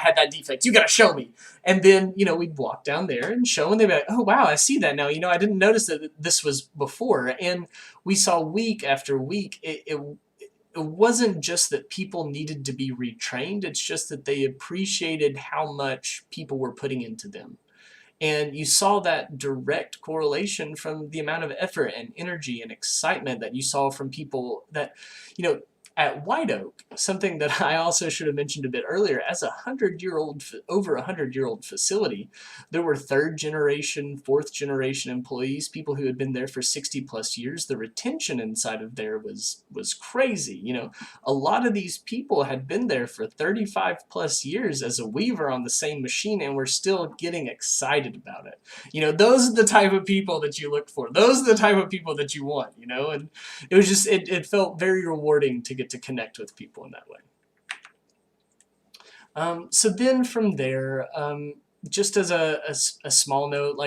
had that defect. You gotta show me. And then, we'd walk down there and show, and they'd be like, oh wow, I see that now. I didn't notice that this was before. And we saw week after week, it wasn't just that people needed to be retrained, it's just that they appreciated how much people were putting into them. And you saw that direct correlation from the amount of effort and energy and excitement that you saw from people that, at White Oak, something that I also should have mentioned a bit earlier, as over 100-year-old facility, there were 3rd generation, 4th generation employees, people who had been there for 60 plus years. The retention inside of there was crazy. A lot of these people had been there for 35 plus years as a weaver on the same machine and were still getting excited about it. Those are the type of people that you look for. Those are the type of people that you want, and it was just, it felt very rewarding to get to connect with people in that way. So then from there, just as a small note,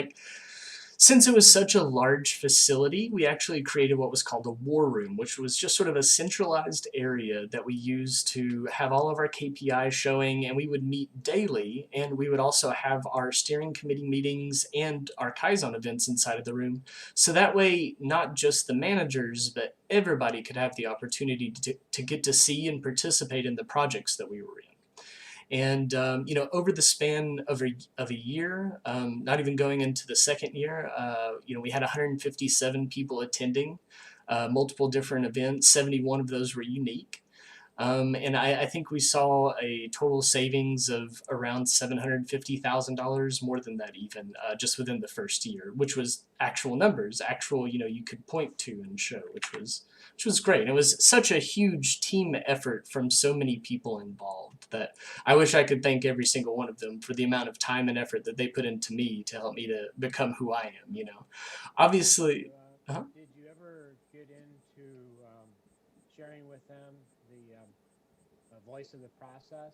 since it was such a large facility, we actually created what was called a war room, which was just sort of a centralized area that we used to have all of our KPIs showing, and we would meet daily, and we would also have our steering committee meetings and our Kaizen events inside of the room. So that way, not just the managers, but everybody could have the opportunity to get to see and participate in the projects that we were in. And over the span of a year, not even going into the second year, we had 157 people attending multiple different events. 71 of those were unique. And I think we saw a total savings of around $750,000, more than that even, just within the first year, which was actual numbers, you could point to and show, which was great. It was such a huge team effort from so many people involved that I wish I could thank every single one of them for the amount of time and effort that they put into me to help me to become who I am, Obviously. Did you ever get into sharing with them the voice of the process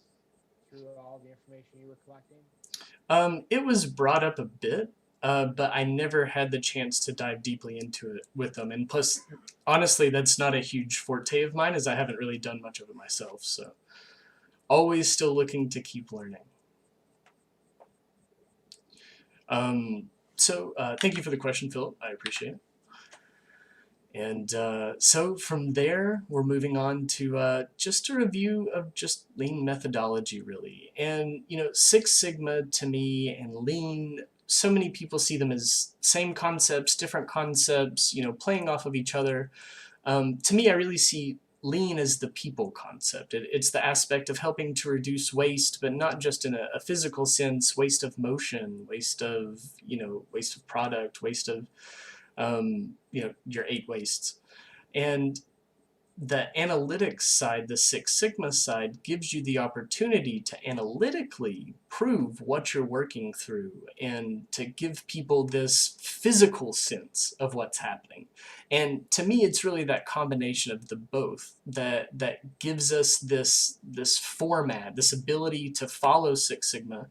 through all the information you were collecting? It was brought up a bit. but I never had the chance to dive deeply into it with them. And plus, honestly, that's not a huge forte of mine, as I haven't really done much of it myself. So always still looking to keep learning. Thank you for the question, Philip. I appreciate it. And so from there, we're moving on to just a review of just lean methodology, really. And, you know, Six Sigma to me and lean, so many people see them as same concepts, different concepts, you know, playing off of each other. To me, I really see lean as the people concept. It's the aspect of helping to reduce waste, but not just in a physical sense, waste of motion, waste of, you know, waste of product, waste of, you know, your 8 wastes. And the analytics side, the Six Sigma side, gives you the opportunity to analytically prove what you're working through and to give people this physical sense of what's happening. And to me, it's really that combination of the both that gives us this format, this ability to follow Six Sigma,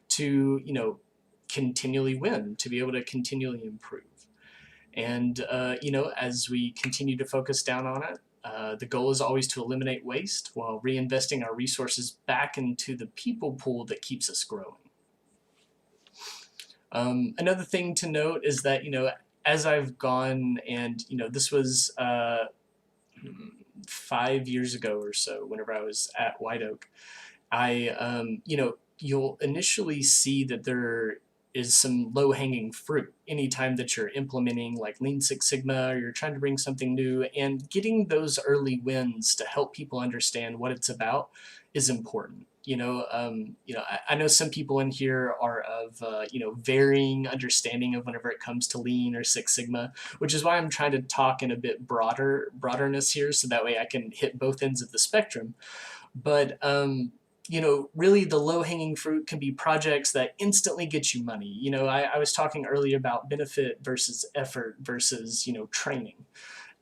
to, you know, continually win, to be able to continually improve. And, you know, as we continue to focus down on it, the goal is always to eliminate waste while reinvesting our resources back into the people pool that keeps us growing. Another thing to note is that, you know, as I've gone and, you know, this was 5 years ago or so, whenever I was at White Oak, you know, you'll initially see that there is some low-hanging fruit anytime that you're implementing like Lean Six Sigma or you're trying to bring something new, and getting those early wins to help people understand what it's about is important. You know, I know some people in here are of, you know, varying understanding of whenever it comes to Lean or Six Sigma, which is why I'm trying to talk in a bit broaderness here, so that way I can hit both ends of the spectrum. But, you know, really the low-hanging fruit can be projects that instantly get you money. You know, I was talking earlier about benefit versus effort versus, you know, training.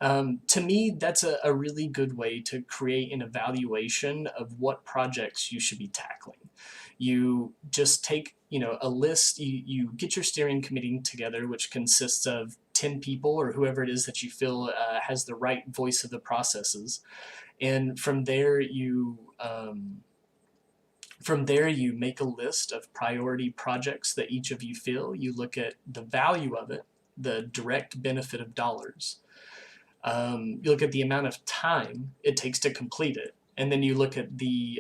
To me, that's a really good way to create an evaluation of what projects you should be tackling. You just take, you know, a list, you get your steering committee together, which consists of 10 people or whoever it is that you feel has the right voice of the processes. And from there, you make a list of priority projects that each of you feel. You look at the value of it, the direct benefit of dollars. You look at the amount of time it takes to complete it, and then you look at the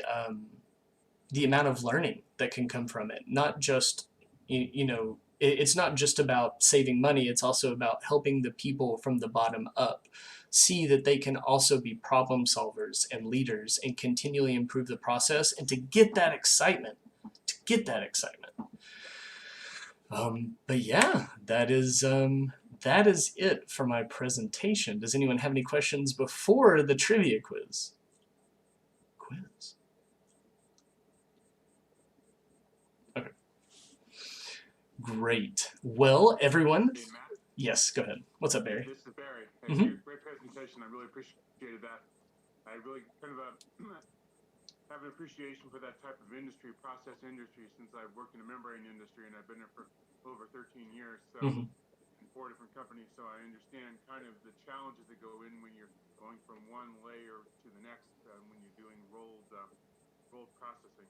amount of learning that can come from it. Not just, you know, it's not just about saving money, it's also about helping the people from the bottom up see that they can also be problem solvers and leaders and continually improve the process, and to get that excitement, But yeah, that is it for my presentation. Does anyone have any questions before the trivia quiz? Okay. Great. Well, everyone. Hey, Matt. Yes, go ahead. What's up, Barry? This is Barry. Thank you. Great presentation. I really appreciated that. I really kind of have an appreciation for that type of industry, process industry, since I've worked in the membrane industry, and I've been there for over 13 years. So in 4 different companies, so I understand kind of the challenges that go in when you're going from one layer to the next when you're doing rolled processing.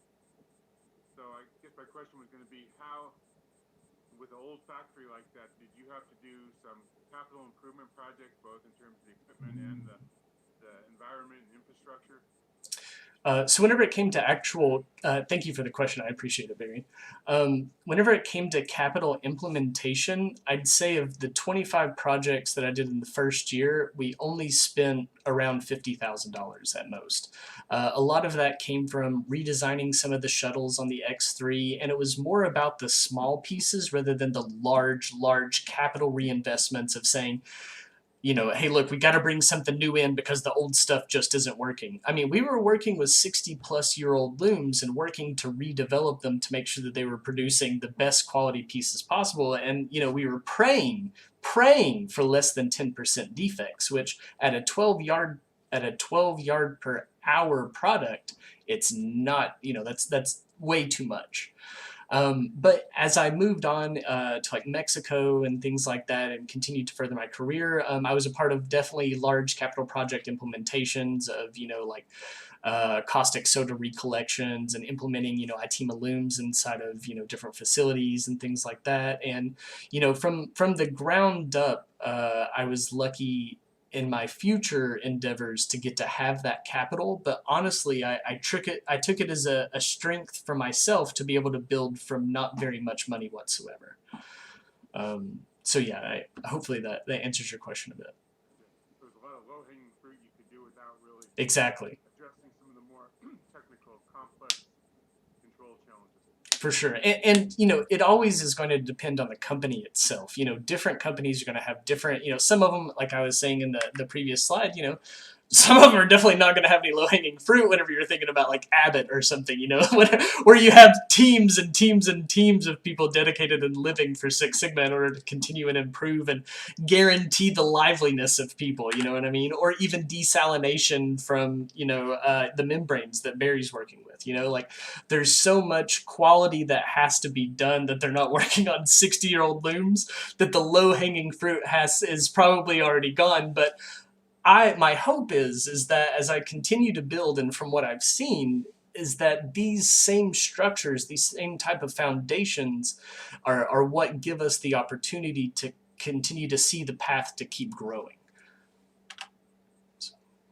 So I guess my question was going to be, how, with an old factory like that, did you have to do some capital improvement projects, both in terms of the equipment and the environment and infrastructure? So whenever it came to actual, thank you for the question, I appreciate it, Barry. Whenever it came to capital implementation, I'd say of the 25 projects that I did in the first year, we only spent around $50,000 at most. A lot of that came from redesigning some of the shuttles on the X3, and it was more about the small pieces rather than the large capital reinvestments of saying, you know, hey, look, we got to bring something new in because the old stuff just isn't working. I mean, we were working with 60-plus-year-old looms and working to redevelop them to make sure that they were producing the best quality pieces possible. And, you know, we were praying for less than 10% defects, which at a 12 yard per hour product, it's not, you know, that's way too much. But as I moved on to like Mexico and things like that and continued to further my career, I was a part of definitely large capital project implementations of, like caustic soda recollections and implementing, ITEMA looms inside of, different facilities and things like that. And, from the ground up, I was lucky in my future endeavors to get to have that capital. But honestly, I took it as a strength for myself to be able to build from not very much money whatsoever. So yeah, hopefully that answers your question a bit. There's a lot of low-hanging fruit you could do without really Exactly. addressing some of the more technical, complex control challenges. For sure. And it always is going to depend on the company itself. Different companies are going to have different, some of them, like I was saying in the previous slide, some of them are definitely not going to have any low-hanging fruit whenever you're thinking about like Abbott or something, where you have teams and teams and teams of people dedicated and living for Six Sigma in order to continue and improve and guarantee the liveliness of people, you know what I mean? Or even desalination from, the membranes that Barry's working with, like there's so much quality that has to be done that they're not working on 60-year-old looms that the low-hanging fruit is probably already gone. But my hope is that as I continue to build, and from what I've seen, is that these same structures, these same type of foundations are what give us the opportunity to continue to see the path to keep growing.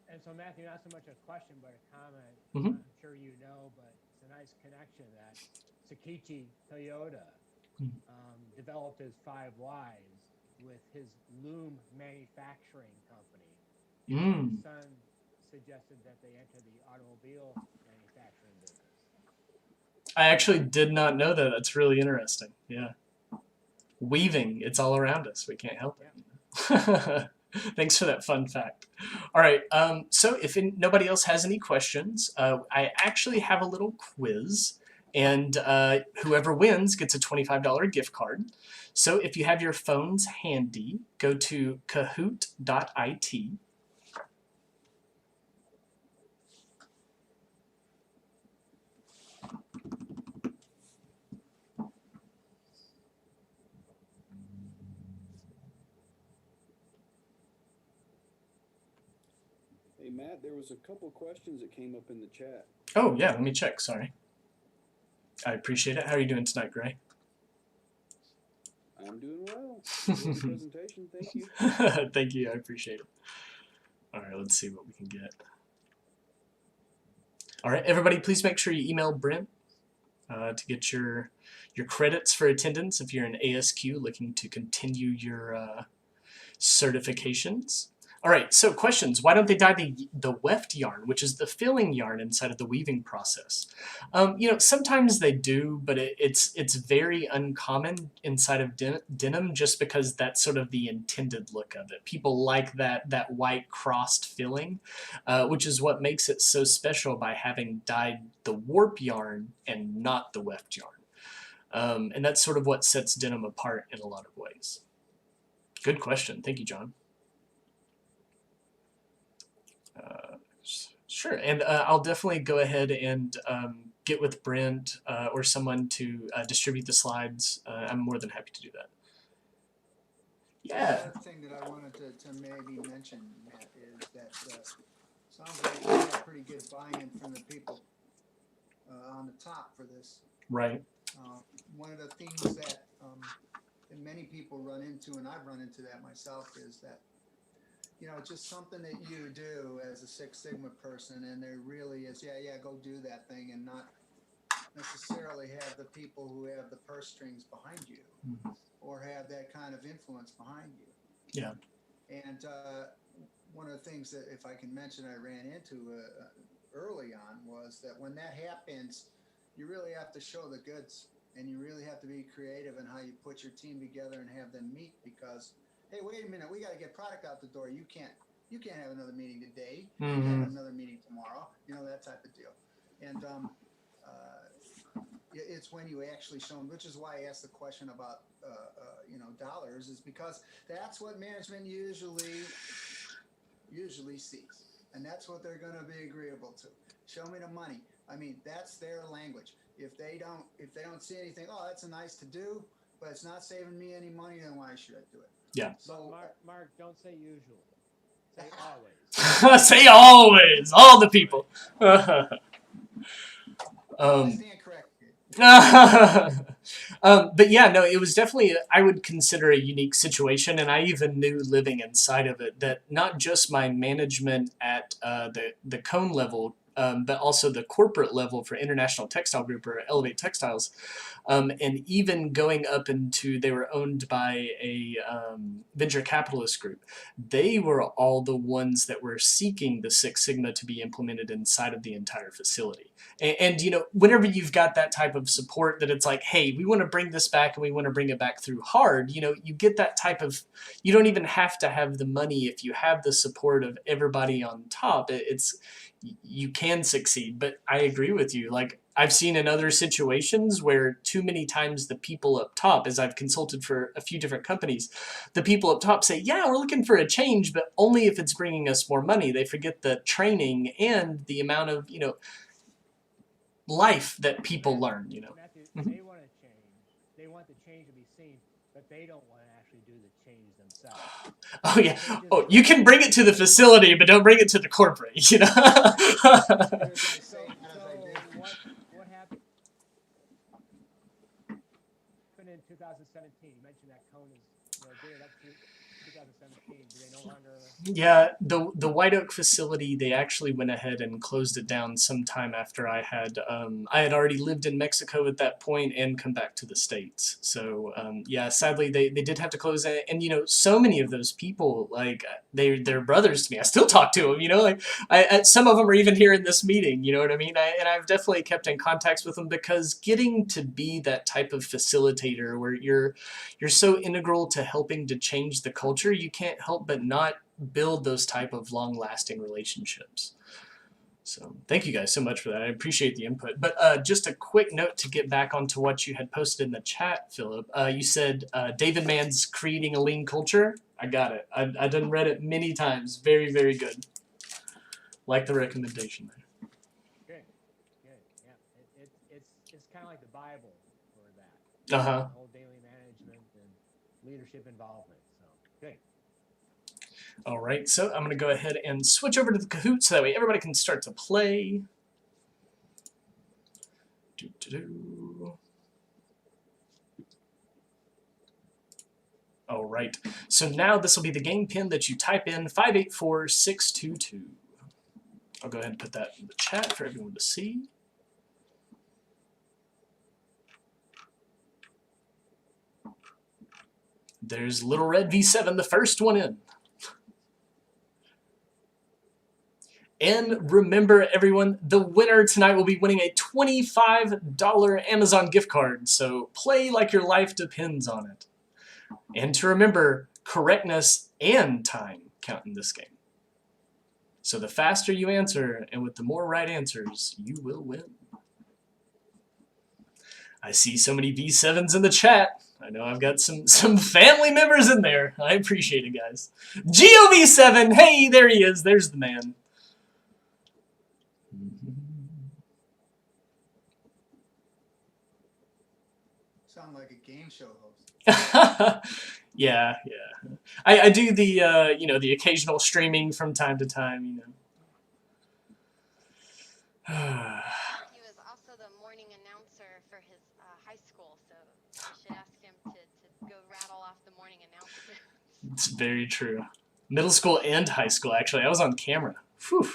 And so Matthew, not so much a question, but a comment. Mm-hmm. I'm sure you know, but it's a nice connection that Sakichi Toyota developed his 5 Whys with his loom manufacturing company. His son suggested that they enter the automobile manufacturing business. I actually did not know that. That's really interesting. Yeah. Weaving, it's all around us. We can't help it. Thanks for that fun fact. All right, so if nobody else has any questions, I actually have a little quiz, and whoever wins gets a $25 gift card. So if you have your phones handy, go to kahoot.it. Hey, Matt, there was a couple questions that came up in the chat. Oh, yeah, let me check. Sorry. I appreciate it. How are you doing tonight, Gray? I'm doing well. Good presentation. Thank you. Thank you. I appreciate it. All right, let's see what we can get. All right, everybody, please make sure you email Brent to get your credits for attendance if you're an ASQ looking to continue your certifications. All right, so questions. Why don't they dye the weft yarn, which is the filling yarn inside of the weaving process? Sometimes they do, but it's very uncommon inside of denim just because that's sort of the intended look of it. People like that white crossed filling, which is what makes it so special by having dyed the warp yarn and not the weft yarn. And that's sort of what sets denim apart in a lot of ways. Good question. Thank you, John. Sure, and I'll definitely go ahead and get with Brent or someone to distribute the slides. I'm more than happy to do that. Yeah. The other thing that I wanted to maybe mention, Matt, is that sounds like we got pretty good buy-in from the people on the top for this. Right. One of the things that many people run into, and I've run into that myself, is that just something that you do as a Six Sigma person, and there really is, yeah, go do that thing, and not necessarily have the people who have the purse strings behind you, or have that kind of influence behind you. Yeah. And one of the things that, if I can mention, I ran into early on was that when that happens, you really have to show the goods, and you really have to be creative in how you put your team together and have them meet, because hey, wait a minute, we got to get product out the door. You can't have another meeting today. You can't have another meeting tomorrow. That type of deal. And it's when you actually show them, which is why I asked the question about dollars, is because that's what management usually sees, and that's what they're going to be agreeable to. Show me the money. I mean, that's their language. if they don't see anything, oh, that's a nice to do, but it's not saving me any money, then why should I do it? Yeah. So Mark, don't say usually. Say always. Say always, all the people. I um, stand corrected. but yeah, no, it was definitely, I would consider a unique situation, and I even knew living inside of it that not just my management at the cone level, but also the corporate level for International Textile Group or Elevate Textiles, and even going up into, they were owned by a venture capitalist group. They were all the ones that were seeking the Six Sigma to be implemented inside of the entire facility. And you know, whenever you've got that type of support that it's like, hey, we want to bring this back and we want to bring it back through hard, you know, you get that type of, you don't even have to have the money if you have the support of everybody on top. You can succeed. But I agree with you. Like, I've seen in other situations where too many times the people up top, as I've consulted for a few different companies, the people up top say, yeah, we're looking for a change, but only if it's bringing us more money. They forget the training and the amount of, you know, life that people learn, you know. Matthew, Mhm. They want to change. They want the change to be seen, but they don't want to actually do the change themselves. Oh yeah. Oh, you can bring it to the facility, but don't bring it to the corporate, you know. So what happened in 2017? You mentioned that cone is dated up to 2017. Do they no longer? Yeah, the White Oak facility, they actually went ahead and closed it down sometime after I had already lived in Mexico at that point and come back to the States. So yeah, sadly they did have to close it. And you know, so many of those people, like they're brothers to me. I still talk to them, you know, like some of them are even here in this meeting, you know what I mean? And I've definitely kept in contacts with them because getting to be that type of facilitator where you're so integral to helping to change the culture, you can't help but not build those type of long-lasting relationships. So thank you guys so much for that. I appreciate the input. But just a quick note to get back onto what you had posted in the chat, Philip. You said David Mann's creating a lean culture. I got it. I done read it many times. Very, very good. Like the recommendation there. Good. Yeah. It's kind of like the Bible for that. Uh-huh. Whole daily management and leadership involvement. So good. All right, so I'm going to go ahead and switch over to the Kahoot so that way everybody can start to play. All right, so now this will be the game pin that you type in 584622. I'll go ahead and put that in the chat for everyone to see. There's Little Red V7, the first one in. And remember, everyone, the winner tonight will be winning a $25 Amazon gift card. So play like your life depends on it. And to remember, correctness and time count in this game. So the faster you answer, and with the more right answers, you will win. I see so many V7s in the chat. I know I've got some family members in there. I appreciate it, guys. GeoV7, hey, there he is. There's the man. Sound like a game show host. Yeah. I do the the occasional streaming from time to time, you know. He was also the morning announcer for his high school, so you should ask him to go rattle off the morning announcement. It's very true. Middle school and high school, actually. I was on camera. Whew.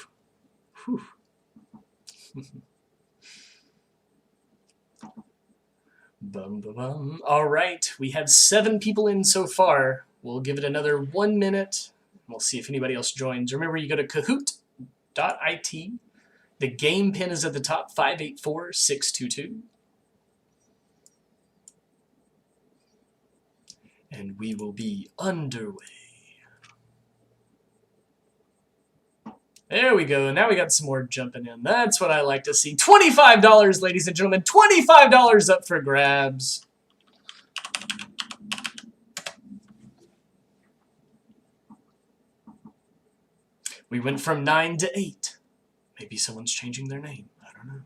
Bum, bum, bum. All right, we have 7 people in so far. We'll give it another 1 minute. We'll see if anybody else joins. Remember, you go to kahoot.it. The game pin is at the top, 584622. And we will be underway. There we go. Now we got some more jumping in. That's what I like to see. $25, ladies and gentlemen. $25 up for grabs. We went from 9 to 8. Maybe someone's changing their name. I don't know.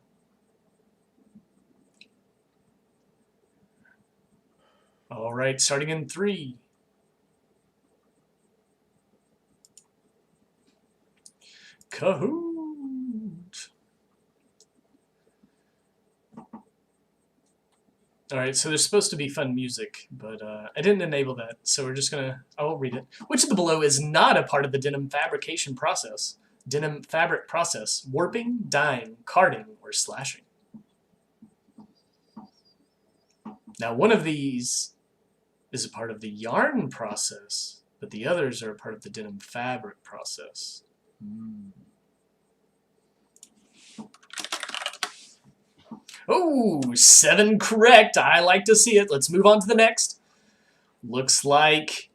All right, starting in 3. Kahoot. All right, so there's supposed to be fun music, but I didn't enable that, so we're just gonna, I'll read it. Which of the below is not a part of the denim fabrication process? Denim fabric process: warping, dyeing, carding, or slashing. Now, one of these is a part of the yarn process, but the others are a part of the denim fabric process. Oh, 7 correct. I like to see it. Let's move on to the next. Looks like...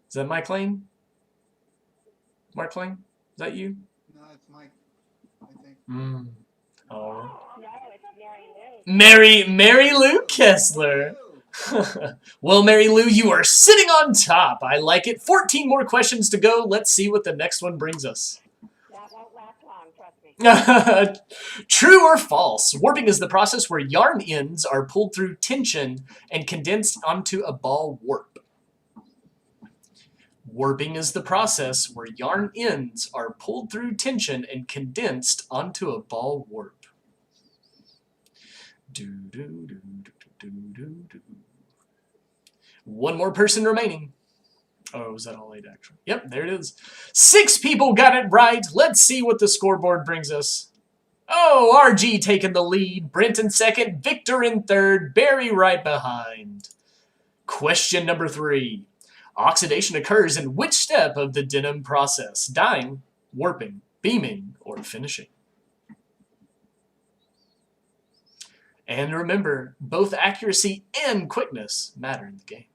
Is that Mike Lane? Mark Lane? Is that you? No, it's Mike, I think. Oh. No, it's Mary Lou. Mary Lou Kessler. Well, Mary Lou, you are sitting on top. I like it. 14 more questions to go. Let's see what the next one brings us. That won't last long, trust me. True or false? Warping is the process where yarn ends are pulled through tension and condensed onto a ball warp. Warping is the process where yarn ends are pulled through tension and condensed onto a ball warp. One more person remaining. Oh, was that all 8 actually? Yep, there it is. 6 people got it right. Let's see what the scoreboard brings us. Oh, RG taking the lead. Brent in second. Victor in third. Barry right behind. Question number 3. Oxidation occurs in which step of the denim process? Dyeing, warping, beaming, or finishing? And remember, both accuracy and quickness matter in the game.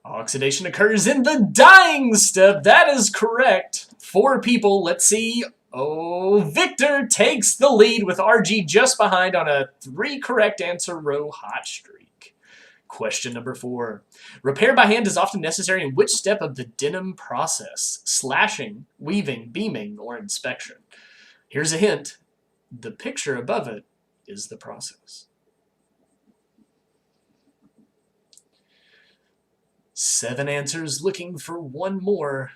Oxidation occurs in the dyeing step. That is correct. 4 people. Let's see. Oh, Victor takes the lead with RG just behind on a 3 correct answer row hot streak. Question number 4. Repair by hand is often necessary in which step of the denim process? Slashing, weaving, beaming, or inspection? Here's a hint. The picture above it is the process. 7 answers, looking for 1 more.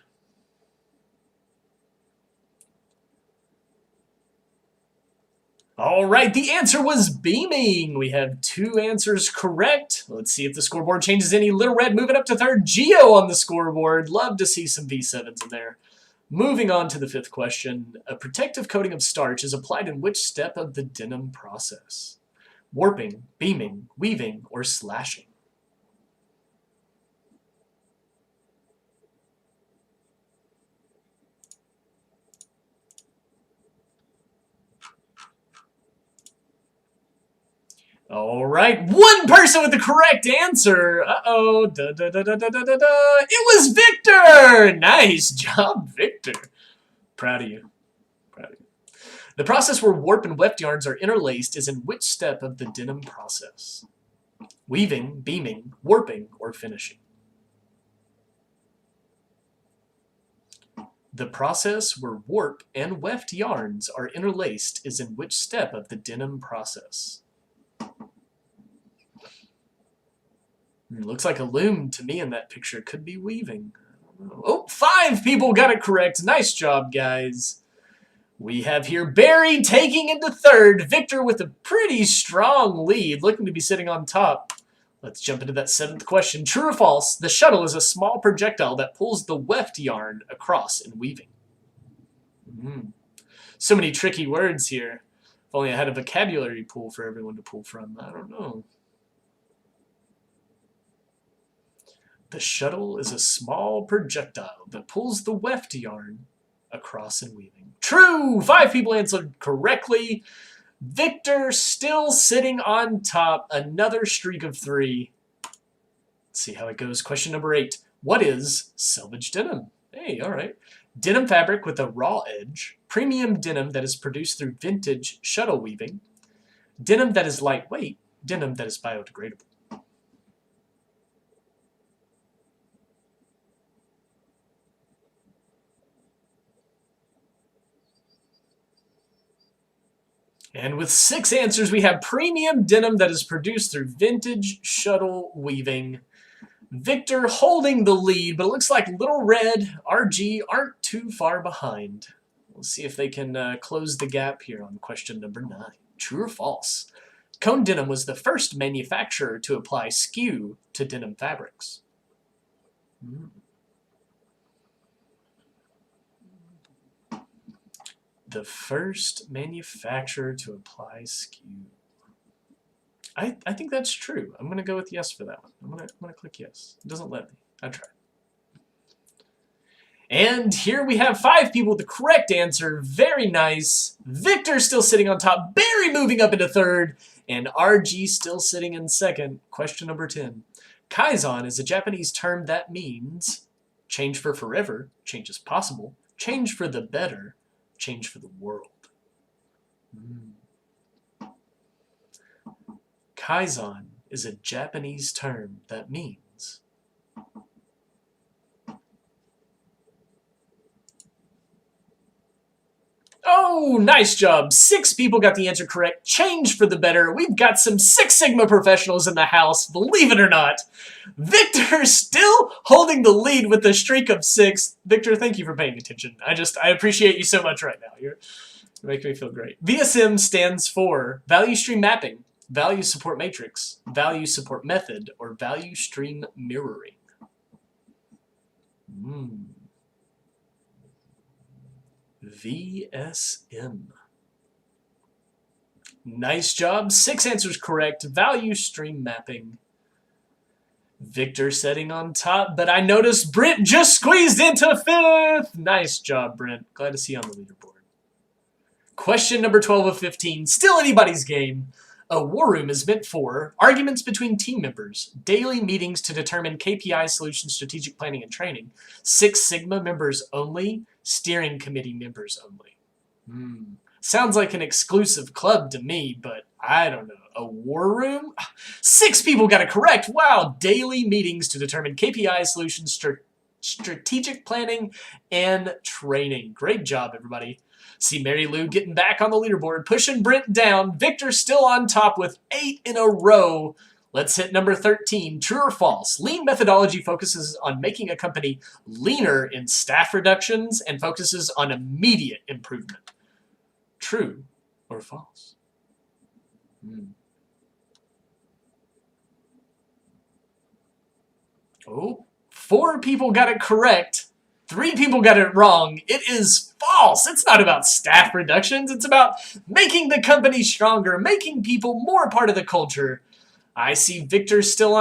All right, the answer was beaming. We have 2 answers correct. Let's see if the scoreboard changes any. Little Red moving up to 3rd. Geo on the scoreboard. Love to see some V7s in there. Moving on to the 5th question. A protective coating of starch is applied in which step of the denim process? Warping, beaming, weaving, or slashing? All right, 1 person with the correct answer. Uh-oh. It was Victor. Nice job, Victor. Proud of you. Proud of you. The process where warp and weft yarns are interlaced is in which step of the denim process? Weaving, beaming, warping, or finishing? The process where warp and weft yarns are interlaced is in which step of the denim process? Looks like a loom to me in that picture. Could be weaving. Oh, 5 people got it correct. Nice job, guys. We have here Barry taking into 3rd. Victor with a pretty strong lead, looking to be sitting on top. Let's jump into that 7th question. True or false? The shuttle is a small projectile that pulls the weft yarn across in weaving. So many tricky words here. If only I had a vocabulary pool for everyone to pull from. I don't know. The shuttle is a small projectile that pulls the weft yarn across in weaving. True! 5 people answered correctly. Victor still sitting on top. Another streak of 3. Let's see how it goes. Question number 8. What is selvage denim? Hey, all right. Denim fabric with a raw edge. Premium denim that is produced through vintage shuttle weaving. Denim that is lightweight. Denim that is biodegradable. And with 6 answers, we have premium denim that is produced through vintage shuttle weaving. Victor holding the lead, but it looks like Little Red, RG aren't too far behind. We'll see if they can close the gap here on question number 9. True or false? Cone Denim was the first manufacturer to apply skew to denim fabrics. The first manufacturer to apply skew. I think that's true. I'm gonna go with yes for that one. I'm gonna click yes. It doesn't let me. I tried. And here we have 5 people with the correct answer. Very nice. Victor still sitting on top. Barry moving up into 3rd. And RG still sitting in 2nd. Question number 10. Kaizen is a Japanese term that means change for forever, change is possible, change for the better, change for the world. Kaizen is a Japanese term that means oh, nice job. 6 people got the answer correct. Change for the better. We've got some Six Sigma professionals in the house, believe it or not. Victor still holding the lead with a streak of 6. Victor, thank you for paying attention. I appreciate you so much right now. You're making me feel great. VSM stands for Value Stream Mapping, Value Support Matrix, Value Support Method, or Value Stream Mirroring. VSM. Nice job. 6 answers correct. Value Stream Mapping. Victor sitting on top, but I noticed Brent just squeezed into 5th. Nice job, Brent. Glad to see you on the leaderboard. Question number 12 of 15. Still anybody's game. A war room is meant for arguments between team members, daily meetings to determine KPI solution strategic planning and training, Six Sigma members only, steering committee members only. Sounds like an exclusive club to me, but I don't know. A war room? 6 people got it correct. Wow. Daily meetings to determine KPI solutions, strategic planning, and training. Great job, everybody. See Mary Lou getting back on the leaderboard, pushing Brent down. Victor still on top with 8 in a row. Let's hit number 13. True or false? Lean methodology focuses on making a company leaner in staff reductions and focuses on immediate improvement. True or false? Oh, 4 people got it correct. 3 people got it wrong. It is false. It's not about staff reductions. It's about making the company stronger, making people more part of the culture. I see Victor still on